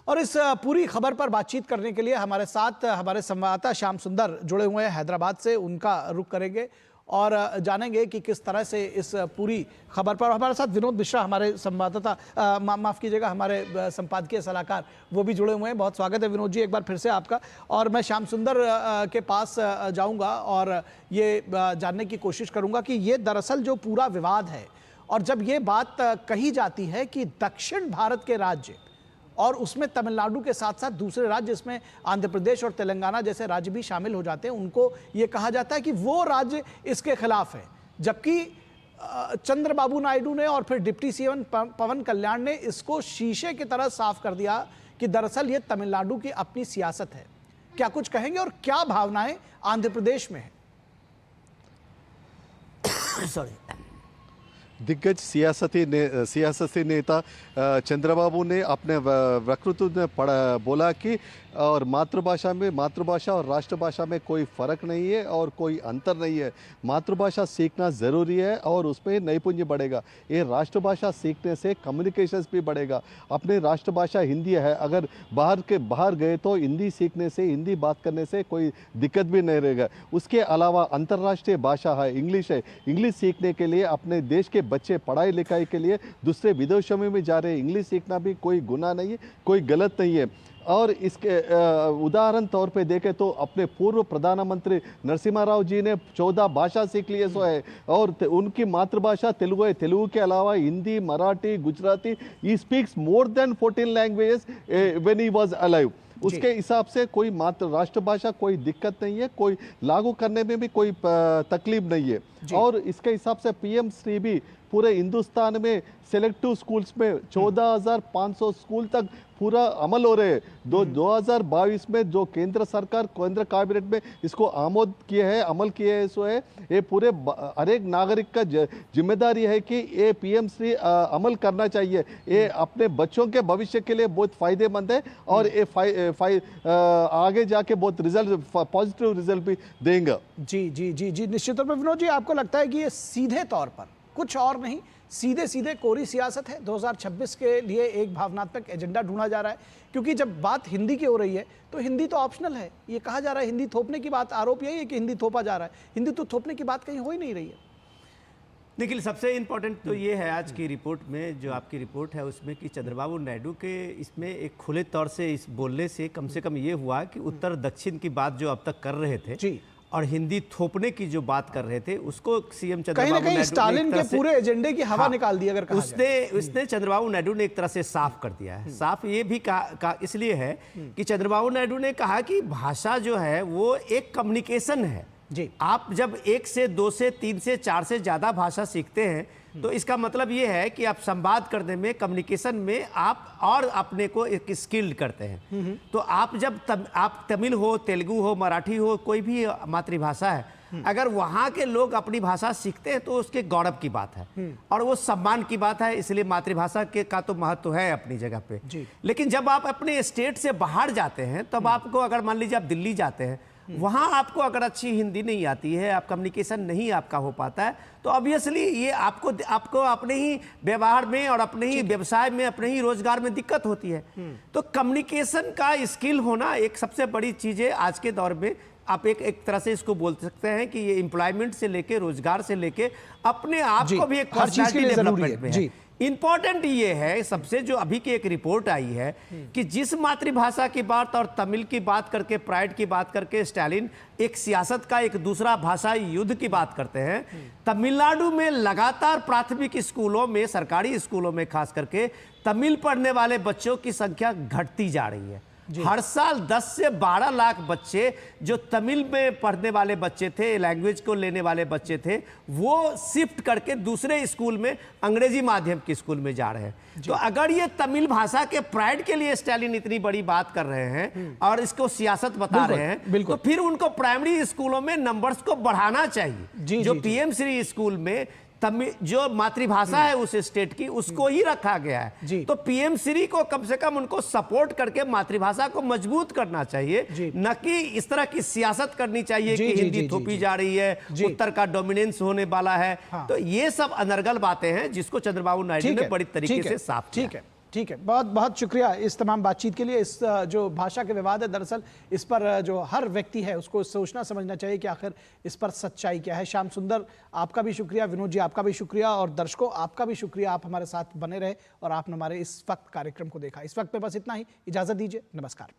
और इस पूरी खबर पर बातचीत करने के लिए हमारे साथ हमारे संवाददाता श्याम सुंदर जुड़े हुए हैं हैदराबाद से। उनका रुख करेंगे और जानेंगे कि किस तरह से इस पूरी खबर पर। हमारे साथ विनोद मिश्रा हमारे संवाददाता माफ़ कीजिएगा हमारे संपादकीय सलाहकार वो भी जुड़े हुए हैं। बहुत स्वागत है विनोद जी एक बार फिर से आपका। और मैं श्याम सुंदर के पास जाऊंगा और ये जानने की कोशिश करूंगा कि ये दरअसल जो पूरा विवाद है और जब ये बात कही जाती है कि दक्षिण भारत के राज्य और उसमें तमिलनाडु के साथ साथ दूसरे राज्य इसमें आंध्र प्रदेश और तेलंगाना जैसे राज्य भी शामिल हो जाते हैं, उनको ये कहा जाता है कि वो राज्य इसके खिलाफ है। जबकि चंद्रबाबू नायडू ने और फिर डिप्टी सीएम पवन कल्याण ने इसको शीशे की तरह साफ कर दिया कि दरअसल ये तमिलनाडु की अपनी सियासत है। क्या कुछ कहेंगे और क्या भावनाएं आंध्र प्रदेश में है? दिग्गज सियासती नेता चंद्रबाबू ने अपने वक्तव्य में बोला कि और मातृभाषा और राष्ट्रभाषा में कोई फ़र्क नहीं है और कोई अंतर नहीं है। मातृभाषा सीखना ज़रूरी है और उसमें नैपुण्य बढ़ेगा। ये राष्ट्रभाषा सीखने से कम्युनिकेशंस भी बढ़ेगा। अपनी राष्ट्रभाषा हिंदी है, अगर बाहर गए तो हिंदी सीखने से, हिंदी बात करने से कोई दिक्कत भी नहीं रहेगा। उसके अलावा अंतर्राष्ट्रीय भाषा है, इंग्लिश है। इंग्लिश सीखने के लिए अपने देश के बच्चे पढ़ाई लिखाई के लिए दूसरे विदेशों में भी जा रहे हैं। इंग्लिश सीखना भी कोई गुनाह नहीं है, कोई गलत नहीं है। और इसके उदाहरण तौर पे देखें तो अपने पूर्व प्रधानमंत्री नरसिम्हा राव जी ने 14 भाषा सीख लिए सो है, और उनकी मातृभाषा तेलुगु है। तेलुगु के अलावा Hindi, Marathi, Gujarati, he speaks more than 14 languages when he was alive. उसके हिसाब से कोई मात्र राष्ट्रभाषा कोई दिक्कत नहीं है, कोई लागू करने में भी कोई तकलीफ नहीं है। और इसके हिसाब से पीएम श्री भी पूरे हिंदुस्तान में सेलेक्टिव स्कूल्स में 14,500 स्कूल तक पूरा अमल हो रहे हैं। 2022 में जो केंद्र सरकार, केंद्र कैबिनेट में इसको आमोद किए हैं, अमल किए हैं, सो है ये पूरे हर एक नागरिक का जिम्मेदारी है कि ये पीएम श्री अमल करना चाहिए। ये अपने बच्चों के भविष्य के लिए बहुत फायदेमंद है और ये आगे जाके बहुत रिजल्ट, पॉजिटिव रिजल्ट भी देंगे। जी जी जी जी, निश्चित तौर पर विनोद जी, आपको लगता है कि ये सीधे तौर पर, कुछ और नहीं, सीधे सीधे कोरी सियासत है? 2026 के लिए एक भावनात्मक एजेंडा ढूंढा जा रहा है, क्योंकि जब बात हिंदी की हो रही है तो हिंदी तो ऑप्शनल है। ये कहा जा रहा है हिंदी थोपने की बात, आरोप यही है कि हिंदी थोपा जा रहा है, हिंदी तो थोपने की बात कहीं हो ही नहीं रही है। देखिए, सबसे इम्पोर्टेंट तो ये है आज की रिपोर्ट में, जो आपकी रिपोर्ट है उसमें, कि चंद्रबाबू नायडू के इसमें एक खुले तौर से इस बोलने से कम से कम ये हुआ कि उत्तर दक्षिण की बात जो अब तक कर रहे थे जी, और हिंदी थोपने की जो बात कर रहे थे, उसको सीएम कहीं चंद्रबाबू ना कहीं स्टालिन के पूरे एजेंडे की हवा निकाल दी। अगर कहा उसने चंद्रबाबू नायडू ने एक तरह से साफ कर दिया है। साफ ये भी कहा इसलिए है कि चंद्रबाबू नायडू ने कहा कि भाषा जो है वो एक कम्युनिकेशन है जी। आप जब 1 से 2 से 3 से 4 से ज्यादा भाषा सीखते हैं तो इसका मतलब ये है कि आप संवाद करने में, कम्युनिकेशन में आप और अपने को एक स्किल्ड करते हैं। तो आप जब आप तमिल हो, तेलुगु हो, मराठी हो, कोई भी मातृभाषा है, अगर वहाँ के लोग अपनी भाषा सीखते हैं तो उसके गौरव की बात है और वो सम्मान की बात है। इसलिए मातृभाषा के का तो महत्व है अपनी जगह पे। लेकिन जब आप अपने स्टेट से बाहर जाते हैं, तब आपको, अगर मान लीजिए आप दिल्ली जाते हैं, वहाँ आपको अगर अच्छी हिंदी नहीं आती है, आप कम्युनिकेशन नहीं आपका हो पाता है, तो ऑब्वियसली ये आपको अपने ही व्यवहार में और अपने ही व्यवसाय में, अपने ही रोजगार में दिक्कत होती है। तो कम्युनिकेशन का स्किल होना एक सबसे बड़ी चीज़ है आज के दौर में। आप एक तरह से इसको बोल सकते हैं कि ये एम्प्लॉयमेंट से लेके, रोजगार से लेके, अपने आप को भी एक पर्सनैलिटी डेवलपमेंट में है। इंपॉर्टेंट ये है सबसे, जो अभी की एक रिपोर्ट आई है कि जिस मातृभाषा की बात और तमिल की बात करके, प्राइड की बात करके स्टालिन एक सियासत का एक दूसरा भाषाई युद्ध की बात करते हैं, तमिलनाडु में लगातार प्राथमिक स्कूलों में, सरकारी स्कूलों में खास करके तमिल पढ़ने वाले बच्चों की संख्या घटती जा रही है। हर साल 10 से 12 लाख बच्चे जो तमिल में पढ़ने वाले बच्चे थे, लैंग्वेज को लेने वाले बच्चे थे, वो शिफ्ट करके दूसरे स्कूल में, अंग्रेजी माध्यम के स्कूल में जा रहे हैं। तो अगर ये तमिल भाषा के प्राइड के लिए स्टालिन इतनी बड़ी बात कर रहे हैं और इसको सियासत बता रहे हैं, तो फिर उनको प्राइमरी स्कूलों में नंबर्स को बढ़ाना चाहिए। जो पीएम श्री स्कूल में तमिल जो मातृभाषा है उस स्टेट की, उसको ही रखा गया है। तो पीएम श्री को कम से कम उनको सपोर्ट करके मातृभाषा को मजबूत करना चाहिए, न कि इस तरह की सियासत करनी चाहिए कि हिंदी थोपी जा रही है, उत्तर का डोमिनेंस होने वाला है। तो ये सब अनर्गल बातें हैं जिसको चंद्रबाबू नायडू ने बड़ी तरीके से साफ किया। ठीक है, बहुत बहुत शुक्रिया इस तमाम बातचीत के लिए। इस जो भाषा के विवाद है, दरअसल इस पर जो हर व्यक्ति है उसको सोचना समझना चाहिए कि आखिर इस पर सच्चाई क्या है। श्याम सुंदर, आपका भी शुक्रिया, विनोद जी आपका भी शुक्रिया, और दर्शकों आपका भी शुक्रिया, आप हमारे साथ बने रहे और आपने हमारे इस वक्त कार्यक्रम को देखा। इस वक्त पे बस इतना ही, इजाजत दीजिए, नमस्कार।